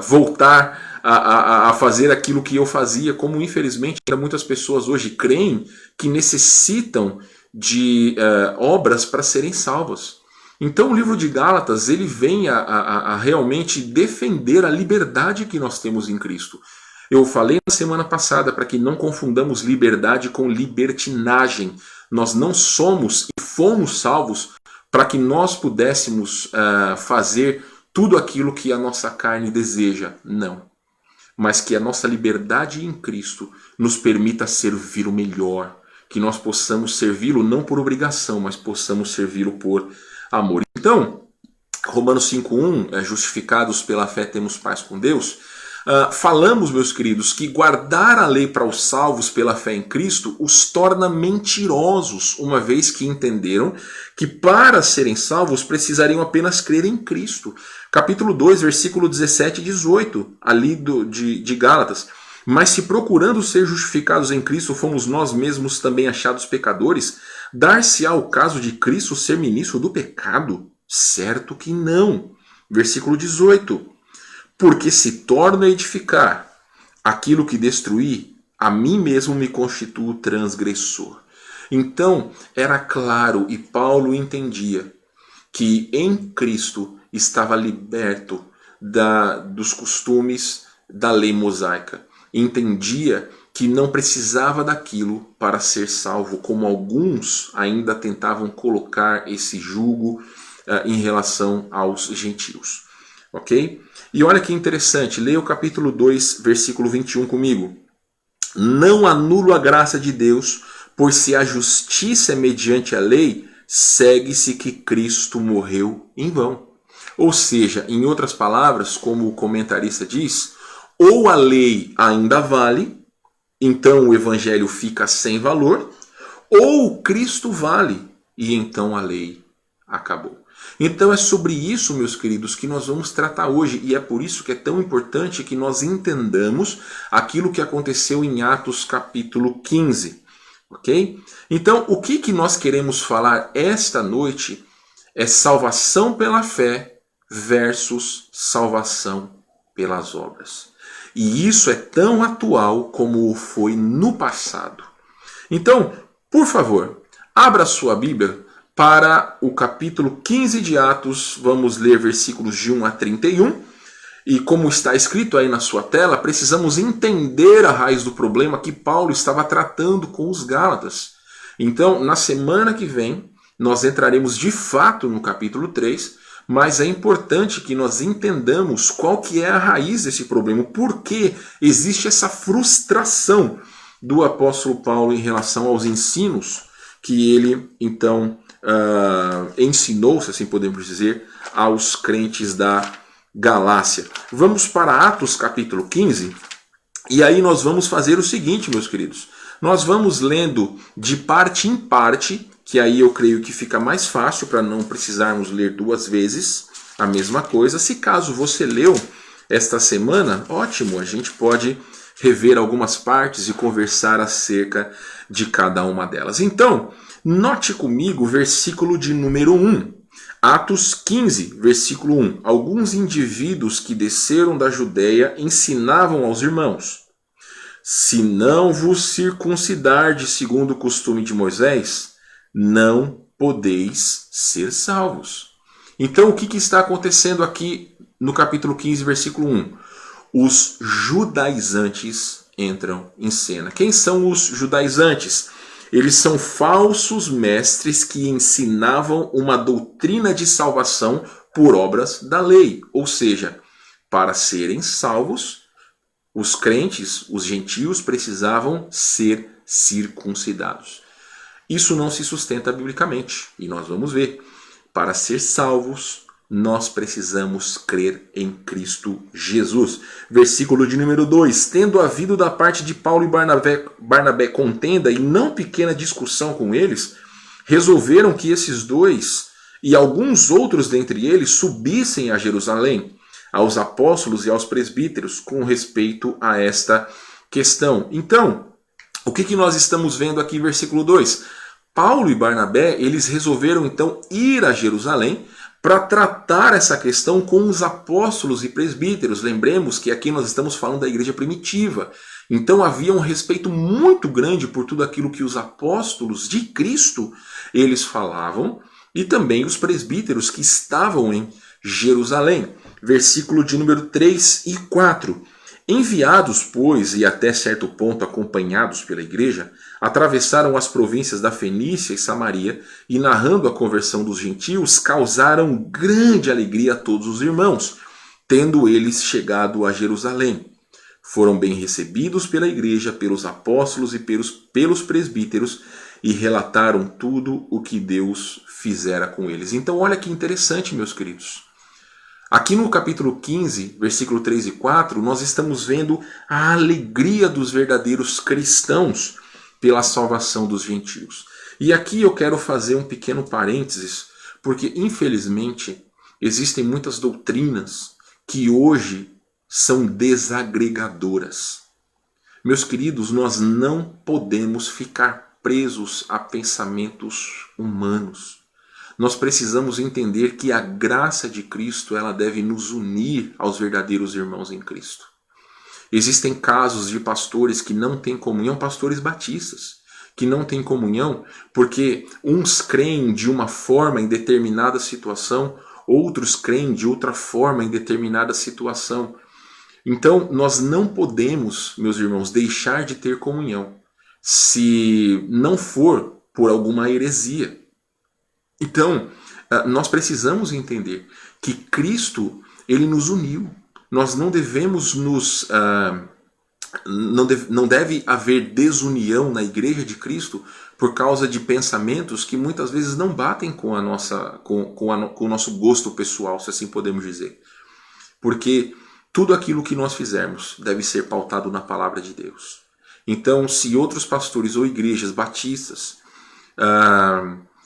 voltar a fazer aquilo que eu fazia, como infelizmente muitas pessoas hoje creem que necessitam de obras para serem salvas. Então o livro de Gálatas ele vem a realmente defender a liberdade que nós temos em Cristo. Eu falei na semana passada para que não confundamos liberdade com libertinagem. Nós não somos e fomos salvos para que nós pudéssemos fazer tudo aquilo que a nossa carne deseja. Não. Mas que a nossa liberdade em Cristo nos permita servir o melhor. Que nós possamos servi-lo não por obrigação, mas possamos servi-lo por amor. Então, Romanos 5:1, justificados pela fé temos paz com Deus. Falamos, meus queridos, que guardar a lei para os salvos pela fé em Cristo os torna mentirosos, uma vez que entenderam que para serem salvos precisariam apenas crer em Cristo. Capítulo 2, versículo 17 e 18, ali de Gálatas. Mas se procurando ser justificados em Cristo fomos nós mesmos também achados pecadores, dar-se-á o caso de Cristo ser ministro do pecado? Certo que não. Versículo 18. Porque se torno a edificar aquilo que destruí, a mim mesmo me constituo transgressor. Então, era claro e Paulo entendia que em Cristo estava liberto dos costumes da lei mosaica. Entendia que não precisava daquilo para ser salvo, como alguns ainda tentavam colocar esse jugo em relação aos gentios. Ok? E olha que interessante, leia o capítulo 2, versículo 21 comigo. Não anulo a graça de Deus, pois se a justiça é mediante a lei, segue-se que Cristo morreu em vão. Ou seja, em outras palavras, como o comentarista diz, ou a lei ainda vale, então o evangelho fica sem valor, ou Cristo vale, e então a lei acabou. Então é sobre isso, meus queridos, que nós vamos tratar hoje, e é por isso que é tão importante que nós entendamos aquilo que aconteceu em Atos capítulo 15, ok? Então, o que nós queremos falar esta noite é salvação pela fé versus salvação pelas obras. E isso é tão atual como foi no passado. Então, por favor, abra sua Bíblia para o capítulo 15 de Atos, vamos ler versículos de 1 a 31. E como está escrito aí na sua tela, precisamos entender a raiz do problema que Paulo estava tratando com os Gálatas. Então, na semana que vem, nós entraremos de fato no capítulo 3, mas é importante que nós entendamos qual que é a raiz desse problema, por que existe essa frustração do apóstolo Paulo em relação aos ensinos que ele, então, ensinou, se assim podemos dizer, aos crentes da Galácia. Vamos para Atos capítulo 15, e aí nós vamos fazer o seguinte, meus queridos. Nós vamos lendo de parte em parte, que aí eu creio que fica mais fácil para não precisarmos ler duas vezes a mesma coisa. Se caso você leu esta semana, ótimo, a gente pode rever algumas partes e conversar acerca de cada uma delas. Então, note comigo o versículo de número 1. Atos 15, versículo 1. Alguns indivíduos que desceram da Judéia ensinavam aos irmãos: se não vos circuncidardes segundo o costume de Moisés, não podeis ser salvos. Então, o que está acontecendo aqui no capítulo 15, versículo 1? Os judaizantes entram em cena. Quem são os judaizantes? Eles são falsos mestres que ensinavam uma doutrina de salvação por obras da lei. Ou seja, para serem salvos, os crentes, os gentios, precisavam ser circuncidados. Isso não se sustenta biblicamente, e nós vamos ver. Para ser salvos, nós precisamos crer em Cristo Jesus. Versículo de número 2. Tendo havido da parte de Paulo e Barnabé contenda e não pequena discussão com eles, resolveram que esses dois e alguns outros dentre eles subissem a Jerusalém, aos apóstolos e aos presbíteros, com respeito a esta questão. Então, o que nós estamos vendo aqui em versículo 2? Paulo e Barnabé, eles resolveram então ir a Jerusalém para tratar essa questão com os apóstolos e presbíteros. Lembremos que aqui nós estamos falando da igreja primitiva. Então havia um respeito muito grande por tudo aquilo que os apóstolos de Cristo eles falavam e também os presbíteros que estavam em Jerusalém. Versículo de número 3 e 4. Enviados, pois, e até certo ponto acompanhados pela igreja, atravessaram as províncias da Fenícia e Samaria e, narrando a conversão dos gentios, causaram grande alegria a todos os irmãos, tendo eles chegado a Jerusalém. Foram bem recebidos pela igreja, pelos apóstolos e pelos presbíteros, e relataram tudo o que Deus fizera com eles. Então olha que interessante, meus queridos. Aqui no capítulo 15, versículo 3 e 4, nós estamos vendo a alegria dos verdadeiros cristãos pela salvação dos gentios. E aqui eu quero fazer um pequeno parênteses, porque infelizmente existem muitas doutrinas que hoje são desagregadoras. Meus queridos, nós não podemos ficar presos a pensamentos humanos. Nós precisamos entender que a graça de Cristo ela deve nos unir aos verdadeiros irmãos em Cristo. Existem casos de pastores que não têm comunhão, pastores batistas, que não têm comunhão porque uns creem de uma forma em determinada situação, outros creem de outra forma em determinada situação. Então, nós não podemos, meus irmãos, deixar de ter comunhão se não for por alguma heresia. Então, nós precisamos entender que Cristo, ele nos uniu. Nós não devemos não deve haver desunião na igreja de Cristo por causa de pensamentos que muitas vezes não batem com o nosso gosto pessoal, se assim podemos dizer. Porque tudo aquilo que nós fizermos deve ser pautado na palavra de Deus. Então, se outros pastores ou igrejas batistas,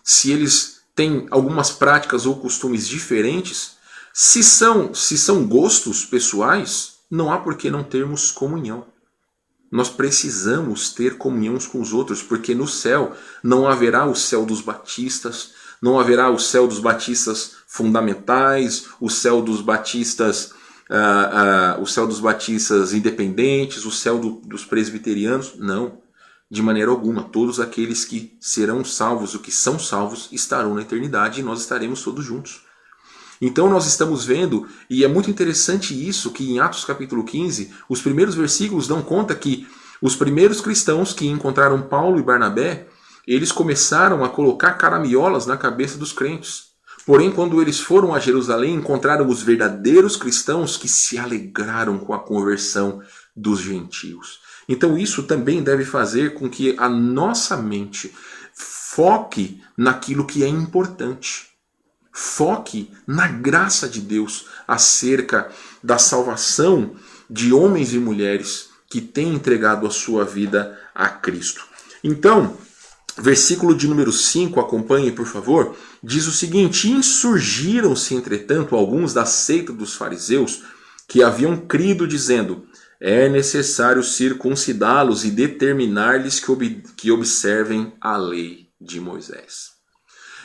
se eles têm algumas práticas ou costumes diferentes, se são gostos pessoais, não há por que não termos comunhão. Nós precisamos ter comunhão uns com os outros, porque no céu não haverá o céu dos batistas, não haverá o céu dos batistas fundamentais, o céu dos batistas independentes, o céu dos presbiterianos. Não, de maneira alguma. Todos aqueles que serão salvos, o que são salvos, estarão na eternidade e nós estaremos todos juntos. Então nós estamos vendo, e é muito interessante isso, que em Atos capítulo 15, os primeiros versículos dão conta que os primeiros cristãos que encontraram Paulo e Barnabé, eles começaram a colocar caramiolas na cabeça dos crentes. Porém, quando eles foram a Jerusalém, encontraram os verdadeiros cristãos que se alegraram com a conversão dos gentios. Então isso também deve fazer com que a nossa mente foque naquilo que é importante. Foque na graça de Deus acerca da salvação de homens e mulheres que têm entregado a sua vida a Cristo. Então, versículo de número 5, acompanhe por favor, diz o seguinte: insurgiram-se entretanto alguns da seita dos fariseus que haviam crido, dizendo: é necessário circuncidá-los e determinar-lhes que observem a lei de Moisés.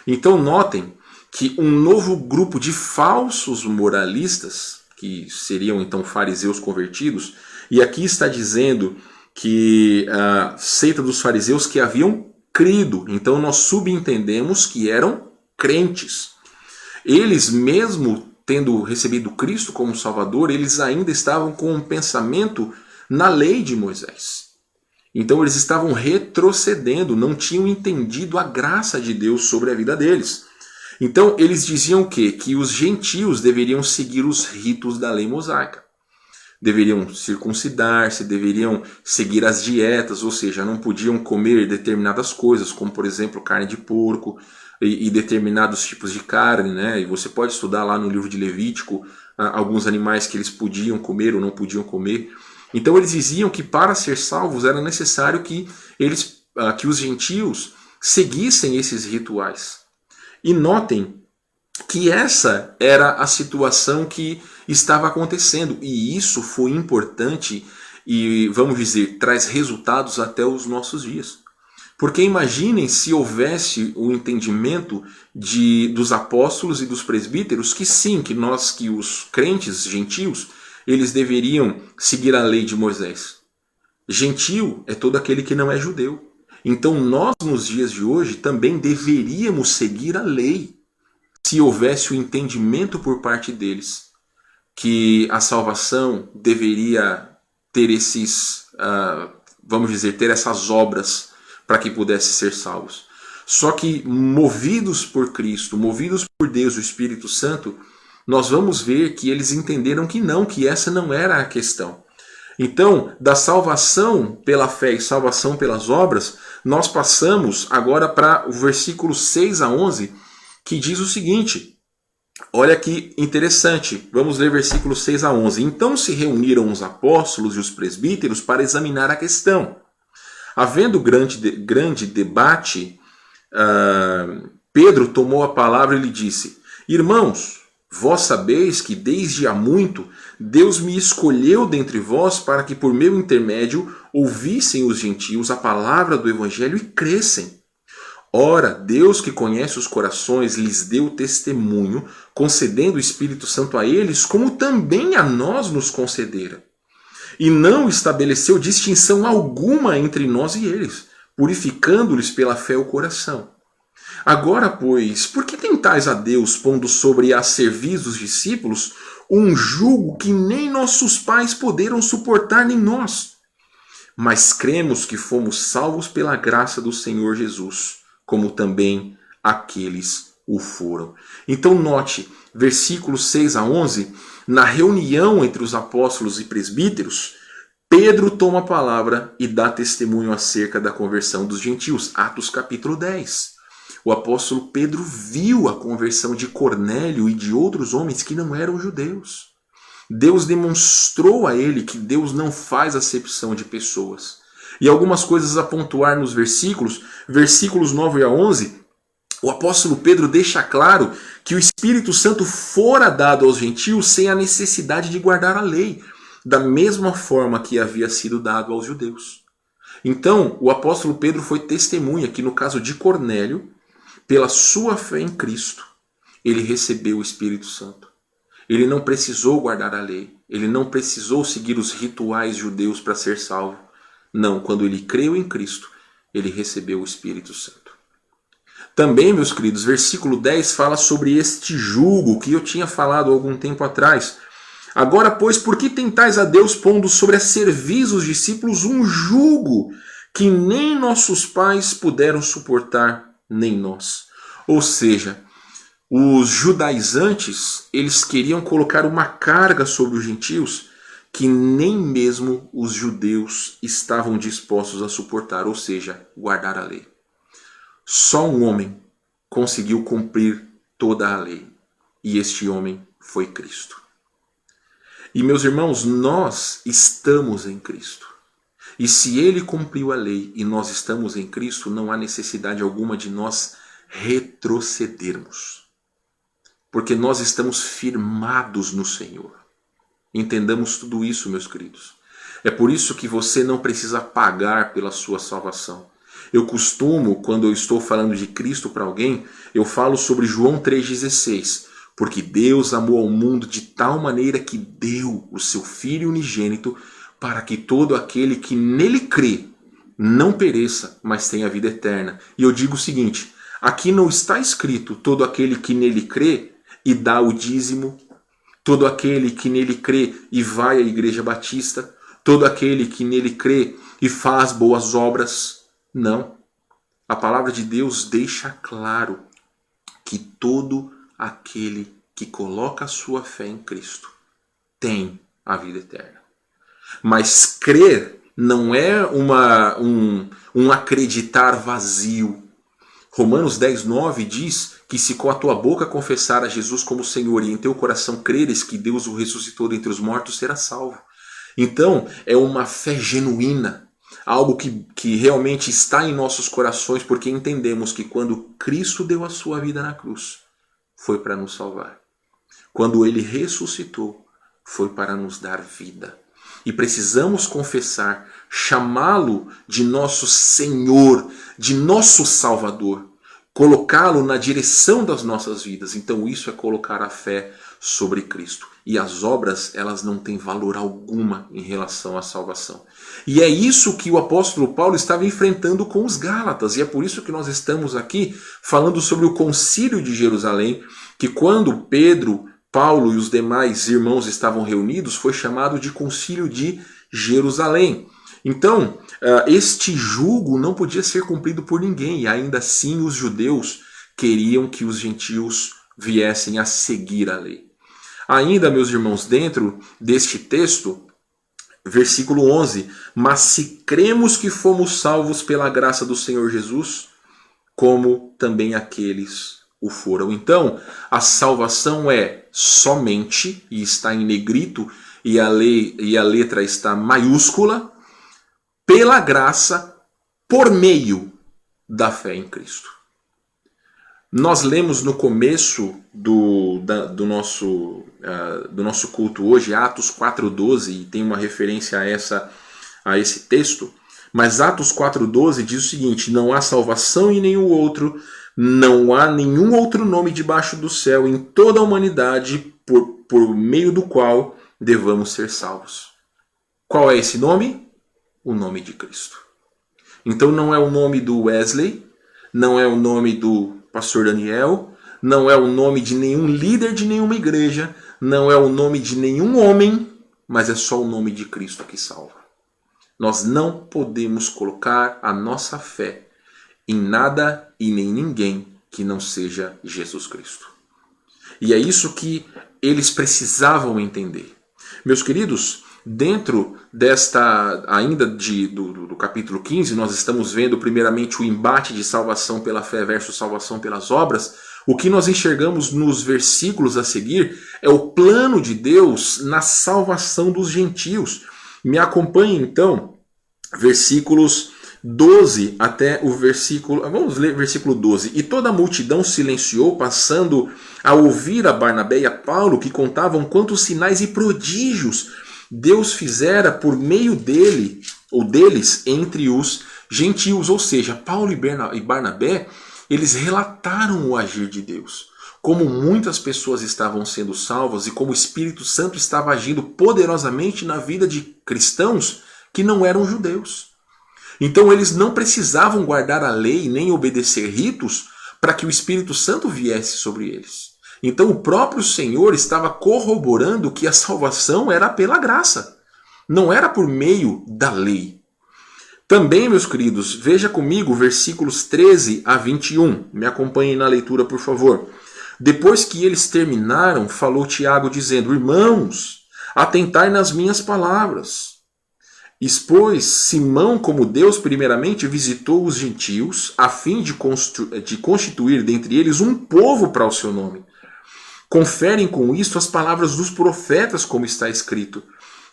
Então notem que um novo grupo de falsos moralistas, que seriam então fariseus convertidos, e aqui está dizendo que a seita dos fariseus que haviam crido, então nós subentendemos que eram crentes. Eles, mesmo tendo recebido Cristo como Salvador, eles ainda estavam com um pensamento na lei de Moisés. Então eles estavam retrocedendo, não tinham entendido a graça de Deus sobre a vida deles. Então eles diziam o quê? Que os gentios deveriam seguir os ritos da lei mosaica. Deveriam circuncidar-se, deveriam seguir as dietas, ou seja, não podiam comer determinadas coisas, como por exemplo carne de porco e determinados tipos de carne, né? E você pode estudar lá no livro de Levítico alguns animais que eles podiam comer ou não podiam comer. Então eles diziam que para ser salvos era necessário que os gentios seguissem esses rituais. E notem que essa era a situação que estava acontecendo, e isso foi importante e, vamos dizer, traz resultados até os nossos dias. Porque imaginem se houvesse o entendimento dos apóstolos e dos presbíteros que sim, que os crentes gentios, eles deveriam seguir a lei de Moisés. Gentio é todo aquele que não é judeu. Então nós, nos dias de hoje, também deveríamos seguir a lei, se houvesse o entendimento por parte deles que a salvação deveria ter ter essas obras para que pudesse ser salvos. Só que movidos por Cristo, movidos por Deus, o Espírito Santo, nós vamos ver que eles entenderam que não, que essa não era a questão. Então, da salvação pela fé e salvação pelas obras, nós passamos agora para o versículo 6 a 11, que diz o seguinte. Olha que interessante, vamos ler versículos 6 a 11. Então se reuniram os apóstolos e os presbíteros para examinar a questão. Havendo grande debate, Pedro tomou a palavra e lhe disse: Irmãos, vós sabeis que desde há muito Deus me escolheu dentre vós para que por meu intermédio ouvissem os gentios a palavra do evangelho e crescem. Ora, Deus que conhece os corações lhes deu testemunho, concedendo o Espírito Santo a eles, como também a nós nos concedera. E não estabeleceu distinção alguma entre nós e eles, purificando-lhes pela fé o coração. Agora, pois, por que tentais a Deus, pondo sobre a cerviz dos discípulos um jugo que nem nossos pais puderam suportar, nem nós? Mas cremos que fomos salvos pela graça do Senhor Jesus, como também aqueles o foram. Então note, versículos 6 a 11, na reunião entre os apóstolos e presbíteros, Pedro toma a palavra e dá testemunho acerca da conversão dos gentios. Atos capítulo 10. O apóstolo Pedro viu a conversão de Cornélio e de outros homens que não eram judeus. Deus demonstrou a ele que Deus não faz acepção de pessoas. E algumas coisas a pontuar nos versículos 9 a 11, o apóstolo Pedro deixa claro que o Espírito Santo fora dado aos gentios sem a necessidade de guardar a lei, da mesma forma que havia sido dado aos judeus. Então, o apóstolo Pedro foi testemunha que no caso de Cornélio, pela sua fé em Cristo, ele recebeu o Espírito Santo. Ele não precisou guardar a lei, ele não precisou seguir os rituais judeus para ser salvo. Não, quando ele creu em Cristo, ele recebeu o Espírito Santo. Também, meus queridos, versículo 10 fala sobre este jugo que eu tinha falado há algum tempo atrás. Agora, pois, por que tentais a Deus pondo sobre a cerviz dos discípulos um jugo que nem nossos pais puderam suportar, nem nós? Ou seja, os judaizantes, eles queriam colocar uma carga sobre os gentios que nem mesmo os judeus estavam dispostos a suportar, ou seja, guardar a lei. Só um homem conseguiu cumprir toda a lei, e este homem foi Cristo. E meus irmãos, nós estamos em Cristo. E se ele cumpriu a lei e nós estamos em Cristo, não há necessidade alguma de nós retrocedermos. Porque nós estamos firmados no Senhor. Entendamos tudo isso, meus queridos. É por isso que você não precisa pagar pela sua salvação. Eu costumo, quando eu estou falando de Cristo para alguém, eu falo sobre João 3,16. Porque Deus amou ao mundo de tal maneira que deu o seu Filho unigênito para que todo aquele que nele crê não pereça, mas tenha vida eterna. E eu digo o seguinte, aqui não está escrito todo aquele que nele crê e dá o dízimo, todo aquele que nele crê e vai à igreja batista, todo aquele que nele crê e faz boas obras. Não. A palavra de Deus deixa claro que todo aquele que coloca a sua fé em Cristo tem a vida eterna. Mas crer não é um acreditar vazio. Romanos 10:9 diz que se com a tua boca confessar a Jesus como Senhor e em teu coração creres que Deus o ressuscitou dentre os mortos, serás salvo. Então, é uma fé genuína, algo que realmente está em nossos corações, porque entendemos que quando Cristo deu a sua vida na cruz, foi para nos salvar. Quando Ele ressuscitou, foi para nos dar vida. E precisamos confessar, chamá-lo de nosso Senhor, de nosso Salvador, colocá-lo na direção das nossas vidas. Então isso é colocar a fé sobre Cristo. E as obras, elas não têm valor alguma em relação à salvação. E é isso que o apóstolo Paulo estava enfrentando com os Gálatas. E é por isso que nós estamos aqui falando sobre o concílio de Jerusalém, que quando Pedro, Paulo e os demais irmãos estavam reunidos, foi chamado de concílio de Jerusalém. Então, este jugo não podia ser cumprido por ninguém, e ainda assim os judeus queriam que os gentios viessem a seguir a lei. Ainda, meus irmãos, dentro deste texto, versículo 11, mas se cremos que fomos salvos pela graça do Senhor Jesus, como também aqueles o foram. Então, a salvação é somente, e está em negrito, e a letra está maiúscula, pela graça, por meio da fé em Cristo. Nós lemos no começo do nosso culto hoje, Atos 4,12, e tem uma referência a esse texto, mas Atos 4,12 diz o seguinte: não há salvação em nenhum outro, não há nenhum outro nome debaixo do céu em toda a humanidade por meio do qual devamos ser salvos. Qual é esse nome? O nome de Cristo. Então não é o nome do Wesley, não é o nome do pastor Daniel, não é o nome de nenhum líder de nenhuma igreja, não é o nome de nenhum homem, mas é só o nome de Cristo que salva. Nós não podemos colocar a nossa fé em nada e nem ninguém que não seja Jesus Cristo. E é isso que eles precisavam entender. Meus queridos, dentro ainda do capítulo 15, nós estamos vendo primeiramente o embate de salvação pela fé versus salvação pelas obras. O que nós enxergamos nos versículos a seguir é o plano de Deus na salvação dos gentios. Me acompanhe então, versículos 12 até o versículo... Vamos ler versículo 12. E toda a multidão silenciou, passando a ouvir a Barnabé e a Paulo, que contavam quantos sinais e prodígios Deus fizera por meio dele, ou deles, entre os gentios. Ou seja, Paulo e Barnabé, eles relataram o agir de Deus. Como muitas pessoas estavam sendo salvas e como o Espírito Santo estava agindo poderosamente na vida de cristãos que não eram judeus. Então eles não precisavam guardar a lei nem obedecer ritos para que o Espírito Santo viesse sobre eles. Então o próprio Senhor estava corroborando que a salvação era pela graça, não era por meio da lei. Também, meus queridos, veja comigo versículos 13 a 21. Me acompanhem na leitura, por favor. Depois que eles terminaram, falou Tiago dizendo: irmãos, atentai nas minhas palavras. Expôs Simão como Deus primeiramente visitou os gentios, a fim de constituir dentre eles um povo para o seu nome. Conferem com isto as palavras dos profetas, como está escrito: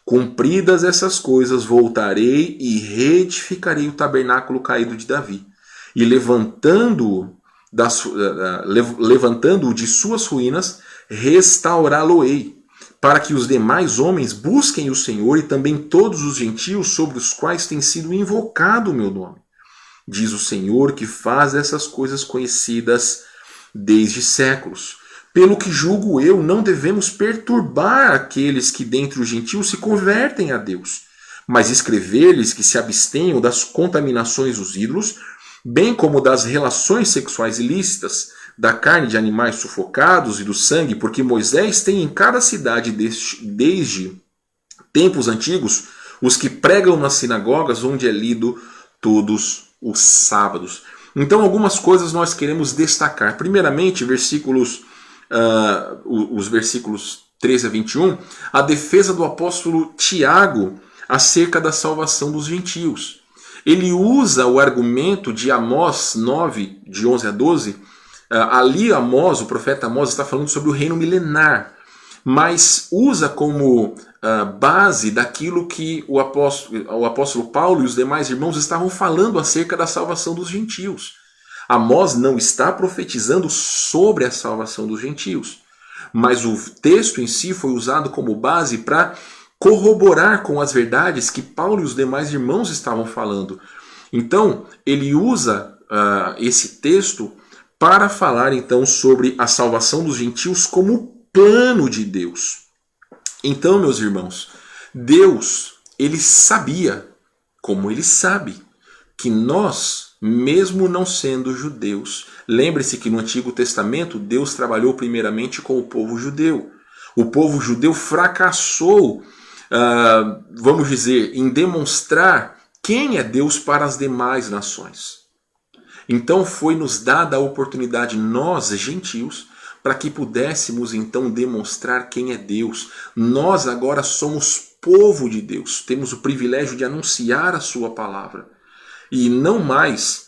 cumpridas essas coisas, voltarei e reedificarei o tabernáculo caído de Davi, e levantando-o de suas ruínas, restaurá-lo-ei, para que os demais homens busquem o Senhor e também todos os gentios sobre os quais tem sido invocado o meu nome. diz o Senhor, que faz essas coisas conhecidas desde séculos. Pelo que julgo eu, não devemos perturbar aqueles que dentre os gentios se convertem a Deus, mas escrever-lhes que se abstenham das contaminações dos ídolos, bem como das relações sexuais ilícitas, da carne de animais sufocados e do sangue, porque Moisés tem em cada cidade desde tempos antigos os que pregam nas sinagogas, onde é lido todos os sábados. Então, algumas coisas nós queremos destacar. Primeiramente, os versículos 13 a 21, a defesa do apóstolo Tiago acerca da salvação dos gentios. Ele usa o argumento de Amós 9, de 11 a 12. Ali Amós, o profeta Amós, está falando sobre o reino milenar, mas usa como base daquilo que o apóstolo Paulo e os demais irmãos estavam falando acerca da salvação dos gentios. Amós não está profetizando sobre a salvação dos gentios, mas o texto em si foi usado como base para corroborar com as verdades que Paulo e os demais irmãos estavam falando. Então, ele usa esse texto para falar então sobre a salvação dos gentios como plano de Deus. Então, meus irmãos, Deus, ele sabia, como ele sabe, que nós, mesmo não sendo judeus, lembre-se que no Antigo Testamento Deus trabalhou primeiramente com o povo judeu. O povo judeu fracassou, vamos dizer, em demonstrar quem é Deus para as demais nações. Então foi-nos dada a oportunidade, nós, gentios, para que pudéssemos então demonstrar quem é Deus. Nós agora somos povo de Deus, temos o privilégio de anunciar a sua palavra. E não mais,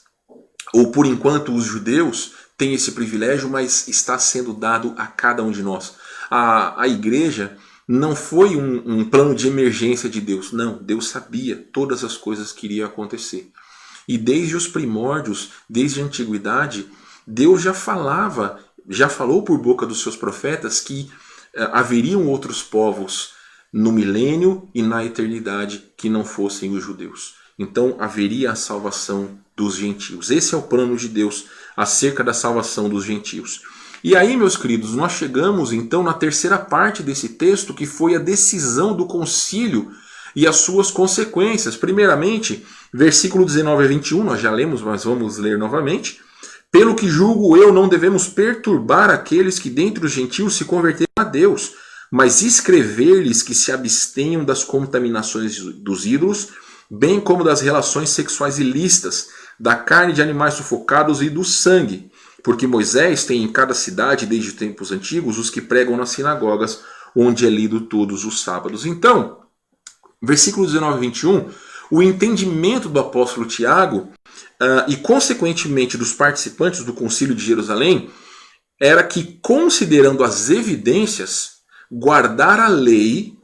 ou por enquanto os judeus têm esse privilégio, mas está sendo dado a cada um de nós. A igreja não foi um plano de emergência de Deus, não, Deus sabia todas as coisas que iriam acontecer. E desde os primórdios, desde a antiguidade, Deus já falou por boca dos seus profetas que haveriam outros povos no milênio e na eternidade que não fossem os judeus. Então haveria a salvação dos gentios. Esse é o plano de Deus acerca da salvação dos gentios. E aí, meus queridos, nós chegamos então na terceira parte desse texto, que foi a decisão do concílio e as suas consequências. Primeiramente, versículo 19 a 21, nós já lemos, mas vamos ler novamente. Pelo que julgo eu, não devemos perturbar aqueles que dentre os gentios se converteram a Deus, mas escrever-lhes que se abstenham das contaminações dos ídolos, bem como das relações sexuais ilícitas, da carne de animais sufocados e do sangue. Porque Moisés tem em cada cidade, desde tempos antigos, os que pregam nas sinagogas, onde é lido todos os sábados. Então, versículo 19 e 21, o entendimento do apóstolo Tiago, e consequentemente dos participantes do Concílio de Jerusalém, era que, considerando as evidências, guardar a lei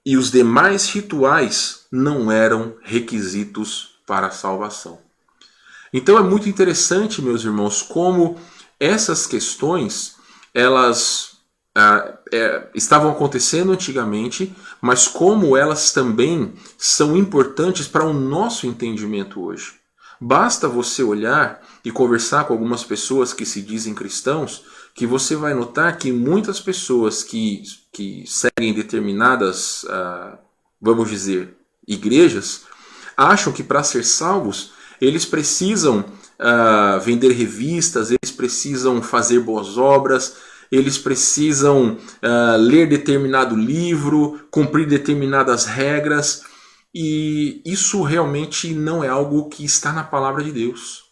e os demais rituais não eram requisitos para a salvação. Então é muito interessante, meus irmãos, como essas questões elas estavam acontecendo antigamente, mas como elas também são importantes para o nosso entendimento hoje. Basta você olhar e conversar com algumas pessoas que se dizem cristãos, que você vai notar que muitas pessoas que seguem determinadas, vamos dizer, igrejas, acham que para ser salvos eles precisam vender revistas, eles precisam fazer boas obras, eles precisam ler determinado livro, cumprir determinadas regras, e isso realmente não é algo que está na palavra de Deus.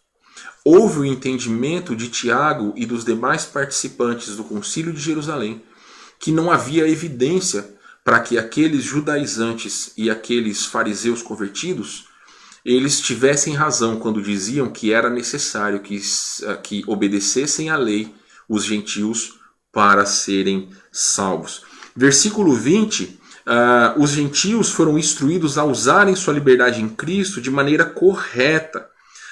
Houve o entendimento de Tiago e dos demais participantes do Concílio de Jerusalém que não havia evidência para que aqueles judaizantes e aqueles fariseus convertidos eles tivessem razão quando diziam que era necessário que obedecessem à lei os gentios para serem salvos. Versículo 20, os gentios foram instruídos a usarem sua liberdade em Cristo de maneira correta.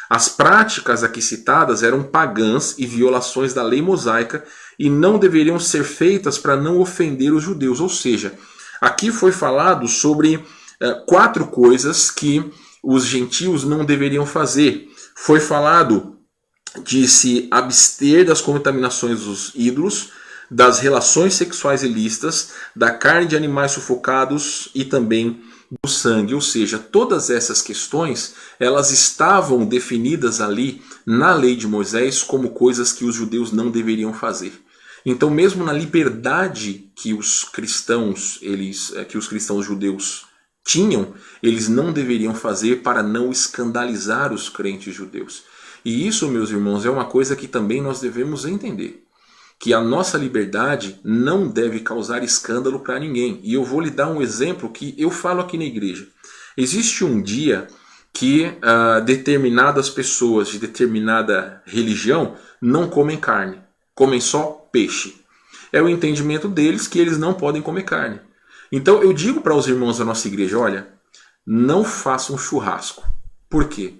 As práticas aqui citadas eram pagãs e violações da lei mosaica e não deveriam ser feitas para não ofender os judeus. Ou seja, aqui foi falado sobre 4 coisas que os gentios não deveriam fazer. foi falado de se abster das contaminações dos ídolos, das relações sexuais ilícitas, da carne de animais sufocados e também do sangue. Ou seja, todas essas questões, elas estavam definidas ali na lei de Moisés como coisas que os judeus não deveriam fazer. Então, mesmo na liberdade que os cristãos judeus tinham, eles não deveriam fazer para não escandalizar os crentes judeus. E isso, meus irmãos, é uma coisa que também nós devemos entender. Que a nossa liberdade não deve causar escândalo para ninguém. E eu vou lhe dar um exemplo que eu falo aqui na igreja. Existe um dia que determinadas pessoas de determinada religião não comem carne, comem só peixe. É o entendimento deles que eles não podem comer carne. Então eu digo para os irmãos da nossa igreja, olha, não façam churrasco. Por quê?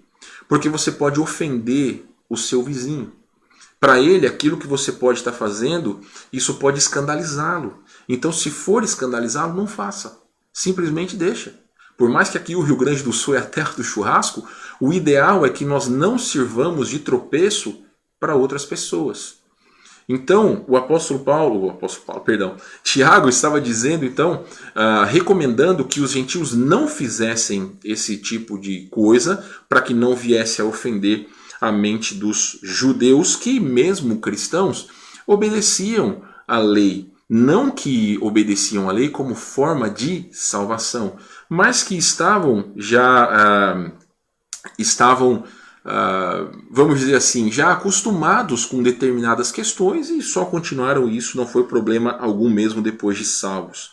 Porque você pode ofender o seu vizinho. Para ele, aquilo que você pode estar fazendo, isso pode escandalizá-lo. Então, se for escandalizá-lo, não faça. Simplesmente deixa. Por mais que aqui o Rio Grande do Sul é a terra do churrasco, o ideal é que nós não sirvamos de tropeço para outras pessoas. Então, Tiago estava dizendo, então, recomendando que os gentios não fizessem esse tipo de coisa para que não viesse a ofender a mente dos judeus, que mesmo cristãos obedeciam à lei. Não que obedeciam à lei como forma de salvação, mas que vamos dizer assim, já acostumados com determinadas questões e só continuaram isso, não foi problema algum mesmo depois de salvos.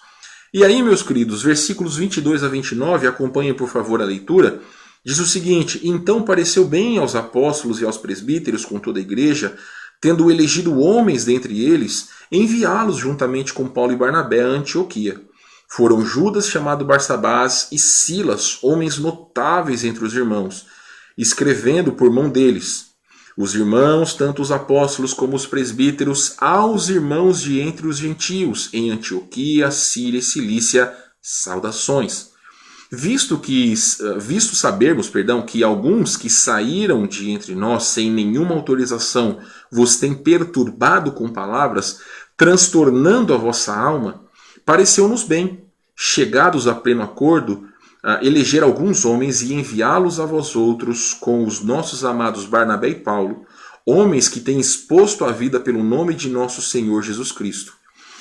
E aí, meus queridos, versículos 22 a 29, acompanhem por favor a leitura, diz o seguinte: então pareceu bem aos apóstolos e aos presbíteros com toda a igreja, tendo elegido homens dentre eles, enviá-los juntamente com Paulo e Barnabé a Antioquia. Foram Judas, chamado Barsabás, e Silas, homens notáveis entre os irmãos, escrevendo por mão deles. Os irmãos, tanto os apóstolos como os presbíteros, aos irmãos de entre os gentios, em Antioquia, Síria e Cilícia, saudações. Visto sabermos, que alguns que saíram de entre nós sem nenhuma autorização vos têm perturbado com palavras, transtornando a vossa alma, pareceu-nos bem, chegados a pleno acordo, eleger alguns homens e enviá-los a vós outros com os nossos amados Barnabé e Paulo, homens que têm exposto a vida pelo nome de nosso Senhor Jesus Cristo.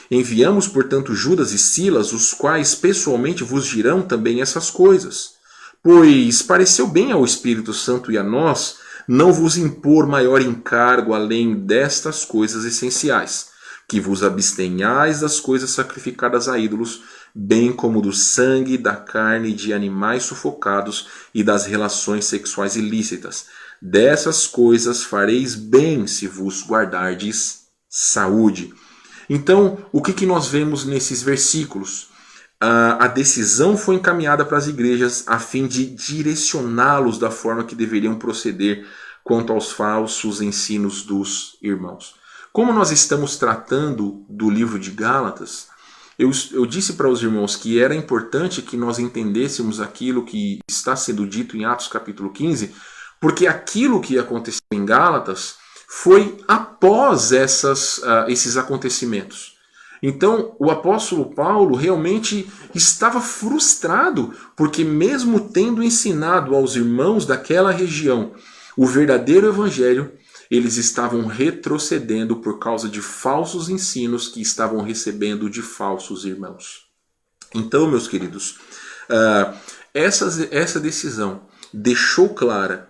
Enviamos, portanto, Judas e Silas, os quais pessoalmente vos dirão também essas coisas. Pois pareceu bem ao Espírito Santo e a nós não vos impor maior encargo além destas coisas essenciais, que vos abstenhais das coisas sacrificadas a ídolos, bem como do sangue, da carne de animais sufocados e das relações sexuais ilícitas. Dessas coisas fareis bem se vos guardardes saúde. Então, o que nós vemos nesses versículos? A decisão foi encaminhada para as igrejas a fim de direcioná-los da forma que deveriam proceder quanto aos falsos ensinos dos irmãos. Como nós estamos tratando do livro de Gálatas, eu disse para os irmãos que era importante que nós entendêssemos aquilo que está sendo dito em Atos capítulo 15, porque aquilo que aconteceu em Gálatas foi após esses acontecimentos. Então, o apóstolo Paulo realmente estava frustrado, porque mesmo tendo ensinado aos irmãos daquela região o verdadeiro evangelho, eles estavam retrocedendo por causa de falsos ensinos que estavam recebendo de falsos irmãos. Então, meus queridos, essa decisão deixou clara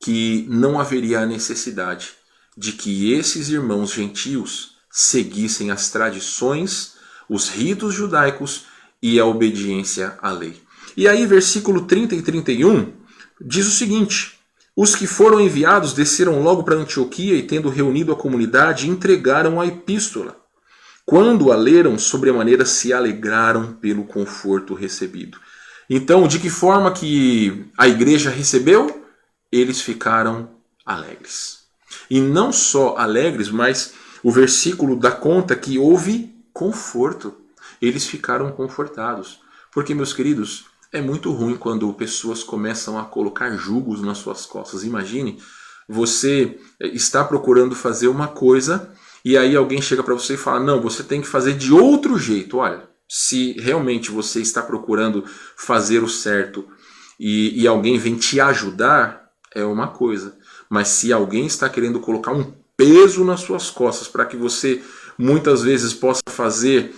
que não haveria a necessidade de que esses irmãos gentios seguissem as tradições, os ritos judaicos e a obediência à lei. E aí, versículo 30 e 31 diz o seguinte: os que foram enviados desceram logo para Antioquia e, tendo reunido a comunidade, entregaram a epístola. Quando a leram, sobremaneira se alegraram pelo conforto recebido. Então, de que forma que a igreja recebeu? Eles ficaram alegres. E não só alegres, mas o versículo dá conta que houve conforto. Eles ficaram confortados. Porque, meus queridos, É muito ruim quando pessoas começam a colocar julgos nas suas costas. Imagine, você está procurando fazer uma coisa e aí alguém chega para você e fala, não, você tem que fazer de outro jeito. Olha, se realmente você está procurando fazer o certo e alguém vem te ajudar, é uma coisa. Mas se alguém está querendo colocar um peso nas suas costas para que você muitas vezes possa fazer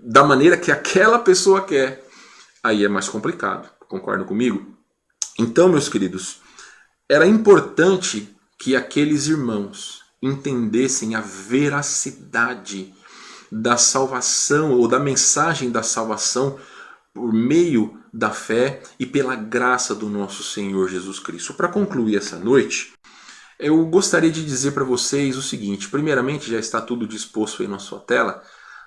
da maneira que aquela pessoa quer, aí é mais complicado. Concordam comigo? Então, meus queridos, era importante que aqueles irmãos entendessem a veracidade da salvação ou da mensagem da salvação por meio da fé e pela graça do nosso Senhor Jesus Cristo. Para concluir essa noite, eu gostaria de dizer para vocês o seguinte. Primeiramente, já está tudo disposto aí na sua tela.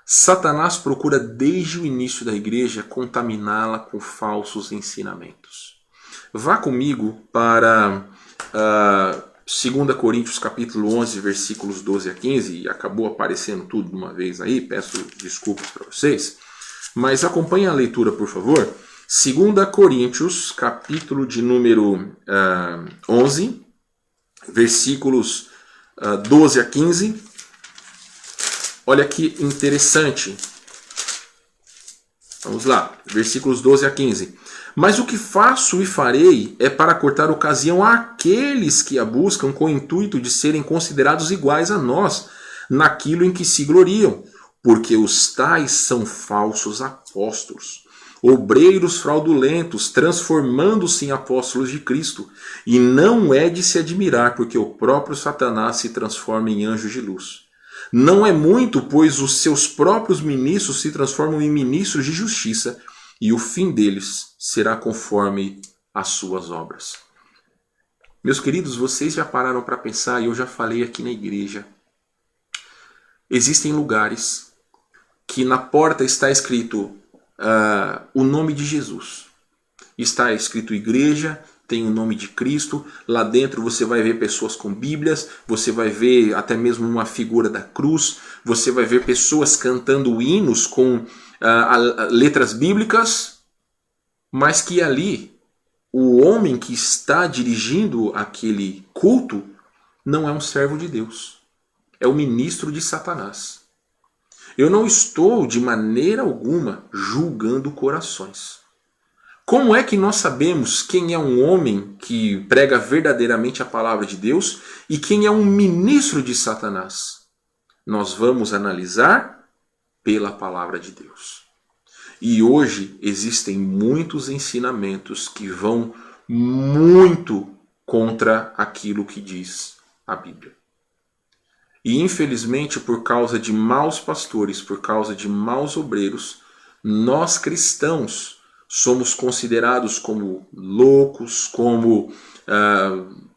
Satanás procura desde o início da igreja contaminá-la com falsos ensinamentos. Vá comigo para 2 Coríntios capítulo 11, versículos 12 a 15. E acabou aparecendo tudo de uma vez aí, peço desculpas para vocês. Mas acompanhe a leitura, por favor. 2 Coríntios, capítulo de número 11, versículos 12 a 15. Olha que interessante. Vamos lá, versículos 12 a 15. Mas o que faço e farei é para cortar ocasião àqueles que a buscam com o intuito de serem considerados iguais a nós, naquilo em que se gloriam, porque os tais são falsos apóstolos, obreiros fraudulentos, transformando-se em apóstolos de Cristo. E não é de se admirar, porque o próprio Satanás se transforma em anjo de luz. Não é muito, pois os seus próprios ministros se transformam em ministros de justiça, e o fim deles será conforme as suas obras. Meus queridos, vocês já pararam para pensar, e eu já falei aqui na igreja, existem lugares que na porta está escrito o nome de Jesus. Está escrito igreja, tem o nome de Cristo. Lá dentro você vai ver pessoas com bíblias, você vai ver até mesmo uma figura da cruz, você vai ver pessoas cantando hinos com letras bíblicas, mas que ali o homem que está dirigindo aquele culto não é um servo de Deus, é o ministro de Satanás. Eu não estou de maneira alguma julgando corações. Como é que nós sabemos quem é um homem que prega verdadeiramente a palavra de Deus e quem é um ministro de Satanás? Nós vamos analisar pela palavra de Deus. E hoje existem muitos ensinamentos que vão muito contra aquilo que diz a Bíblia. E infelizmente, por causa de maus pastores, por causa de maus obreiros, nós cristãos somos considerados como loucos, como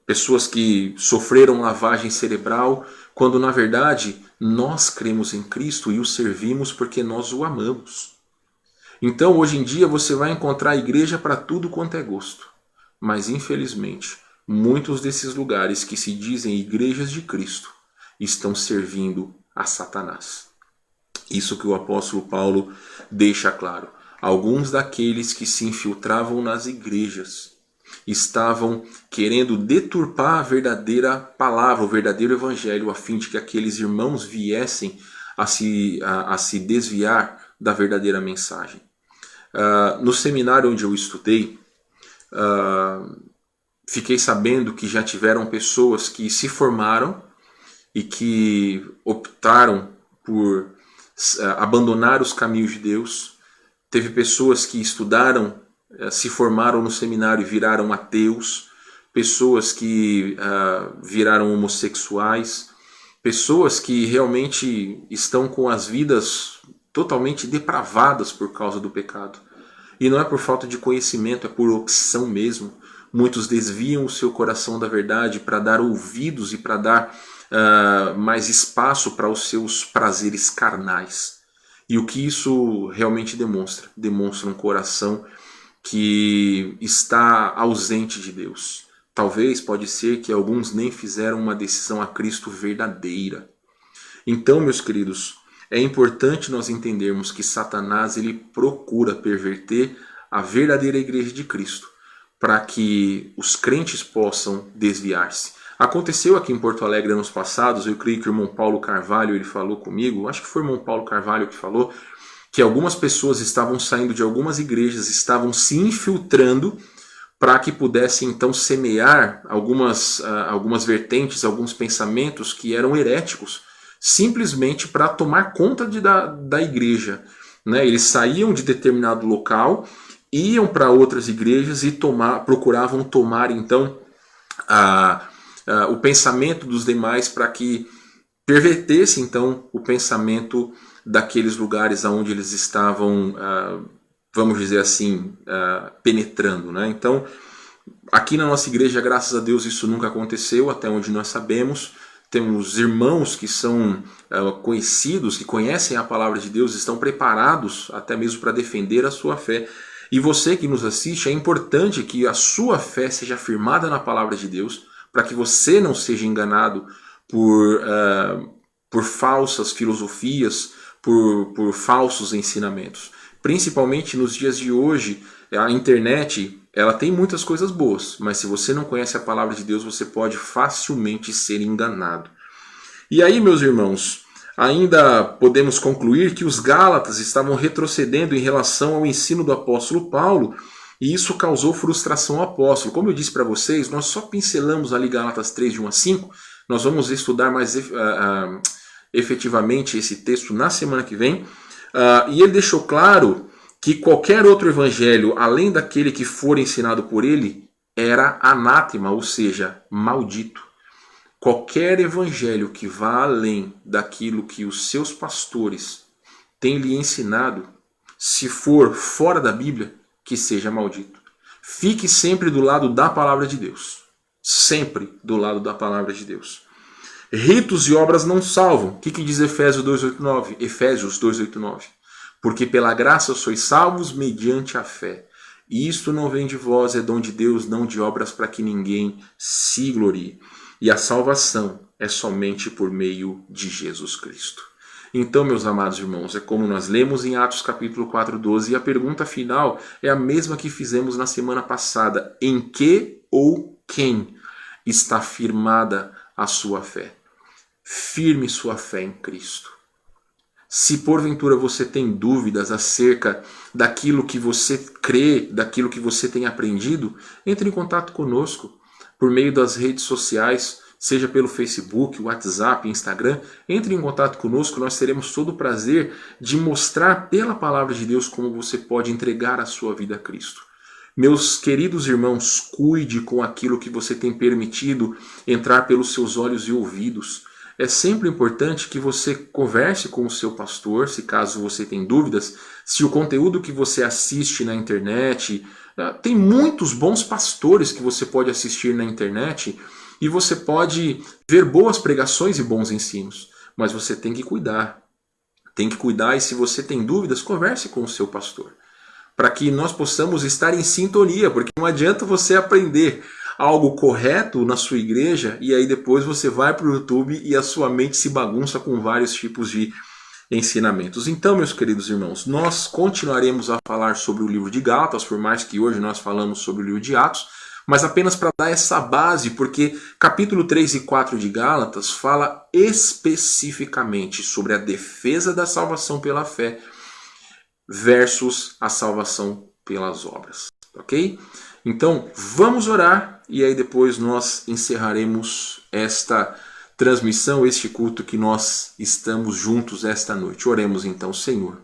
pessoas que sofreram lavagem cerebral, quando na verdade nós cremos em Cristo e o servimos porque nós o amamos. Então hoje em dia você vai encontrar igreja para tudo quanto é gosto. Mas infelizmente, muitos desses lugares que se dizem igrejas de Cristo estão servindo a Satanás. Isso que o apóstolo Paulo deixa claro. Alguns daqueles que se infiltravam nas igrejas estavam querendo deturpar a verdadeira palavra, o verdadeiro evangelho, a fim de que aqueles irmãos viessem a se desviar da verdadeira mensagem. No seminário onde eu estudei, fiquei sabendo que já tiveram pessoas que se formaram e que optaram por abandonar os caminhos de Deus. Teve pessoas que estudaram, se formaram no seminário e viraram ateus, pessoas que viraram homossexuais, pessoas que realmente estão com as vidas totalmente depravadas por causa do pecado. E não é por falta de conhecimento, é por opção mesmo. Muitos desviam o seu coração da verdade para dar ouvidos e para dar mais espaço para os seus prazeres carnais. E o que isso realmente demonstra? Demonstra um coração que está ausente de Deus. Talvez pode ser que alguns nem fizeram uma decisão a Cristo verdadeira. Então, meus queridos, é importante nós entendermos que Satanás ele procura perverter a verdadeira igreja de Cristo, para que os crentes possam desviar-se. Aconteceu aqui em Porto Alegre anos passados, eu creio que o irmão Paulo Carvalho ele falou comigo, acho que foi o irmão Paulo Carvalho que falou, que algumas pessoas estavam saindo de algumas igrejas, estavam se infiltrando para que pudessem então semear algumas vertentes, alguns pensamentos que eram heréticos, simplesmente para tomar conta da igreja. Né? Eles saíam de determinado local, iam para outras igrejas e procuravam tomar então o pensamento dos demais para que pervertesse então o pensamento daqueles lugares aonde eles estavam, vamos dizer assim, penetrando. Né? Então, aqui na nossa igreja, graças a Deus, isso nunca aconteceu, até onde nós sabemos. Temos irmãos que são conhecidos, que conhecem a palavra de Deus, estão preparados até mesmo para defender a sua fé. E você que nos assiste, é importante que a sua fé seja firmada na palavra de Deus, para que você não seja enganado por falsas filosofias, por falsos ensinamentos. Principalmente nos dias de hoje, a internet ela tem muitas coisas boas, mas se você não conhece a palavra de Deus, você pode facilmente ser enganado. E aí, meus irmãos, ainda podemos concluir que os Gálatas estavam retrocedendo em relação ao ensino do apóstolo Paulo, e isso causou frustração ao apóstolo. Como eu disse para vocês, nós só pincelamos ali Gálatas 3, de 1 a 5, nós vamos estudar mais efetivamente esse texto na semana que vem, e ele deixou claro que qualquer outro evangelho, além daquele que for ensinado por ele, era anátema, ou seja, maldito. Qualquer evangelho que vá além daquilo que os seus pastores têm lhe ensinado, se for fora da Bíblia, que seja maldito. Fique sempre do lado da palavra de Deus. Sempre do lado da palavra de Deus. Ritos e obras não salvam. O que diz Efésios 2:8-9? Efésios 2:8-9. Porque pela graça sois salvos mediante a fé. E isto não vem de vós, é dom de Deus, não de obras para que ninguém se glorie. E a salvação é somente por meio de Jesus Cristo. Então, meus amados irmãos, é como nós lemos em Atos capítulo 4:12, e a pergunta final é a mesma que fizemos na semana passada. Em que ou quem está firmada a sua fé? Firme sua fé em Cristo. Se porventura você tem dúvidas acerca daquilo que você crê, daquilo que você tem aprendido, entre em contato conosco por meio das redes sociais, seja pelo Facebook, WhatsApp, Instagram. Entre em contato conosco, nós teremos todo o prazer de mostrar pela palavra de Deus como você pode entregar a sua vida a Cristo. Meus queridos irmãos, cuide com aquilo que você tem permitido entrar pelos seus olhos e ouvidos. É sempre importante que você converse com o seu pastor, se caso você tem dúvidas, se o conteúdo que você assiste na internet, tem muitos bons pastores que você pode assistir na internet e você pode ver boas pregações e bons ensinos, mas você tem que cuidar. Tem que cuidar, e se você tem dúvidas, converse com o seu pastor, para que nós possamos estar em sintonia, porque não adianta você aprender algo correto na sua igreja e aí depois você vai para o YouTube e a sua mente se bagunça com vários tipos de ensinamentos. Então, meus queridos irmãos, nós continuaremos a falar sobre o livro de Gálatas, por mais que hoje nós falamos sobre o livro de Atos, mas apenas para dar essa base, porque capítulo 3 e 4 de Gálatas fala especificamente sobre a defesa da salvação pela fé versus a salvação pelas obras, ok? Então, vamos orar e aí depois nós encerraremos esta transmissão, este culto que nós estamos juntos esta noite. Oremos então, Senhor.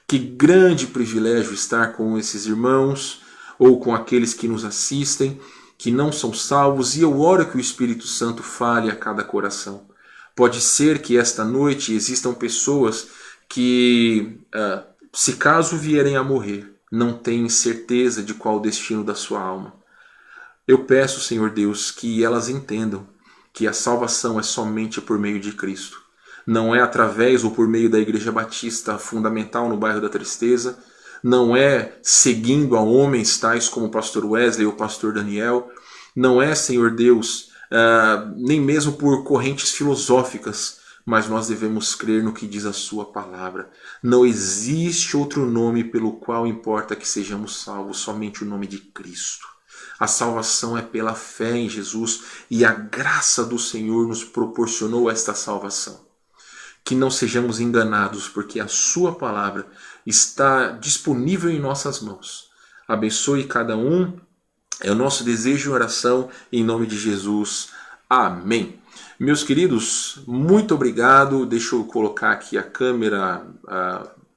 Que grande privilégio estar com esses irmãos ou com aqueles que nos assistem, que não são salvos, e eu oro que o Espírito Santo fale a cada coração. Pode ser que esta noite existam pessoas que, se caso vierem a morrer, não têm certeza de qual o destino da sua alma. Eu peço, Senhor Deus, que elas entendam que a salvação é somente por meio de Cristo. Não é através ou por meio da Igreja Batista Fundamental no bairro da Tristeza, não é seguindo a homens tais como o pastor Wesley ou o pastor Daniel, não é, Senhor Deus, nem mesmo por correntes filosóficas, mas nós devemos crer no que diz a sua palavra. Não existe outro nome pelo qual importa que sejamos salvos, somente o nome de Cristo. A salvação é pela fé em Jesus e a graça do Senhor nos proporcionou esta salvação. Que não sejamos enganados, porque a sua palavra está disponível em nossas mãos. Abençoe cada um. É o nosso desejo e oração em nome de Jesus. Amém. Meus queridos, muito obrigado. Deixa eu colocar aqui a câmera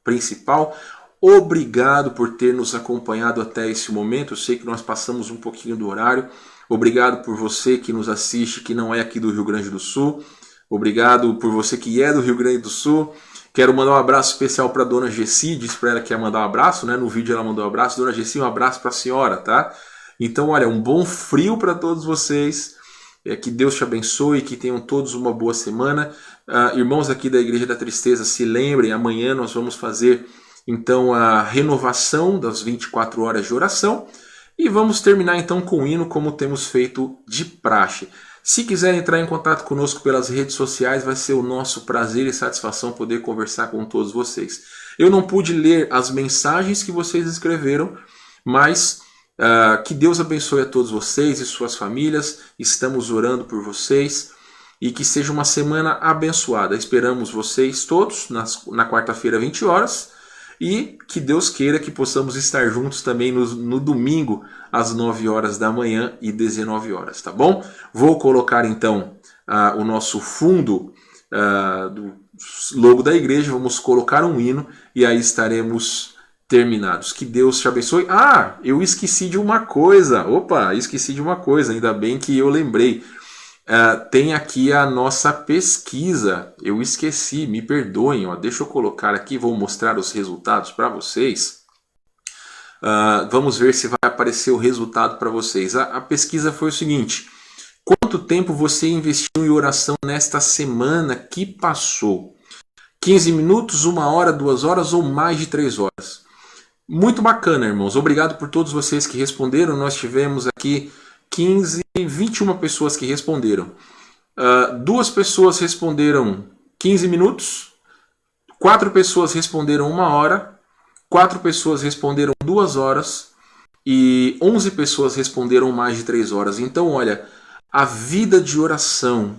principal. Obrigado por ter nos acompanhado até esse momento. Eu sei que nós passamos um pouquinho do horário. Obrigado por você que nos assiste, que não é aqui do Rio Grande do Sul. Obrigado por você que é do Rio Grande do Sul. Quero mandar um abraço especial para a dona Gessi. Diz para ela que ia mandar um abraço, né? No vídeo ela mandou um abraço. Dona Gessi, um abraço para a senhora, tá? Então, olha, um bom frio para todos vocês. Que Deus te abençoe, que tenham todos uma boa semana. Irmãos aqui da Igreja da Tristeza, se lembrem, amanhã nós vamos fazer então a renovação das 24 horas de oração. E vamos terminar então com o hino como temos feito de praxe. Se quiser entrar em contato conosco pelas redes sociais, vai ser o nosso prazer e satisfação poder conversar com todos vocês. Eu não pude ler as mensagens que vocês escreveram, mas que Deus abençoe a todos vocês e suas famílias. Estamos orando por vocês e que seja uma semana abençoada. Esperamos vocês todos na quarta-feira, 20 horas. E que Deus queira que possamos estar juntos também no domingo, às 9 horas da manhã e 19 horas, tá bom? Vou colocar então o nosso fundo do logo da igreja, vamos colocar um hino e aí estaremos terminados. Que Deus te abençoe. Eu esqueci de uma coisa. Esqueci de uma coisa, ainda bem que eu lembrei. Tem aqui a nossa pesquisa. Eu esqueci, me perdoem. Deixa eu colocar aqui, vou mostrar os resultados para vocês. Vamos ver se vai aparecer o resultado para vocês. A pesquisa foi o seguinte: quanto tempo você investiu em oração nesta semana que passou? 15 minutos, 1 hora, 2 horas ou mais de 3 horas? Muito bacana, irmãos. Obrigado por todos vocês que responderam. Nós tivemos aqui 21 pessoas que responderam. 2 pessoas responderam 15 minutos, 4 pessoas responderam 1 hora, 4 pessoas responderam 2 horas e 11 pessoas responderam mais de 3 horas. Então, olha, a vida de oração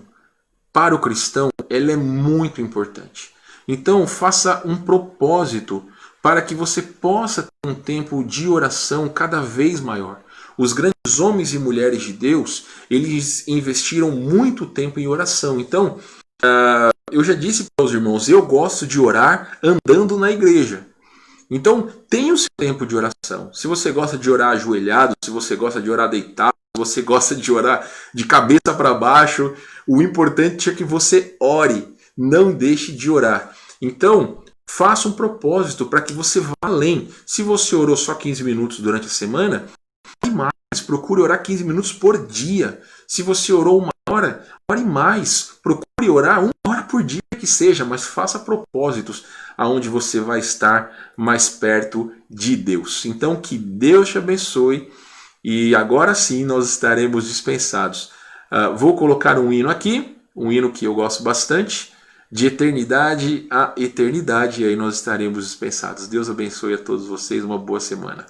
para o cristão, ela é muito importante. Então, faça um propósito para que você possa ter um tempo de oração cada vez maior. Os grandes homens e mulheres de Deus, eles investiram muito tempo em oração. Então, eu já disse para os irmãos, eu gosto de orar andando na igreja. Então, tenha o seu tempo de oração. Se você gosta de orar ajoelhado, se você gosta de orar deitado, se você gosta de orar de cabeça para baixo, o importante é que você ore, não deixe de orar. Então, faça um propósito para que você vá além. Se você orou só 15 minutos durante a semana, procure orar 15 minutos por dia. Se você orou 1 hora, ore mais. Procure orar 1 hora por dia que seja, mas faça propósitos aonde você vai estar mais perto de Deus. Então, que Deus te abençoe e agora sim nós estaremos dispensados. Vou colocar um hino aqui, um hino que eu gosto bastante, de eternidade a eternidade, e aí nós estaremos dispensados. Deus abençoe a todos vocês, uma boa semana.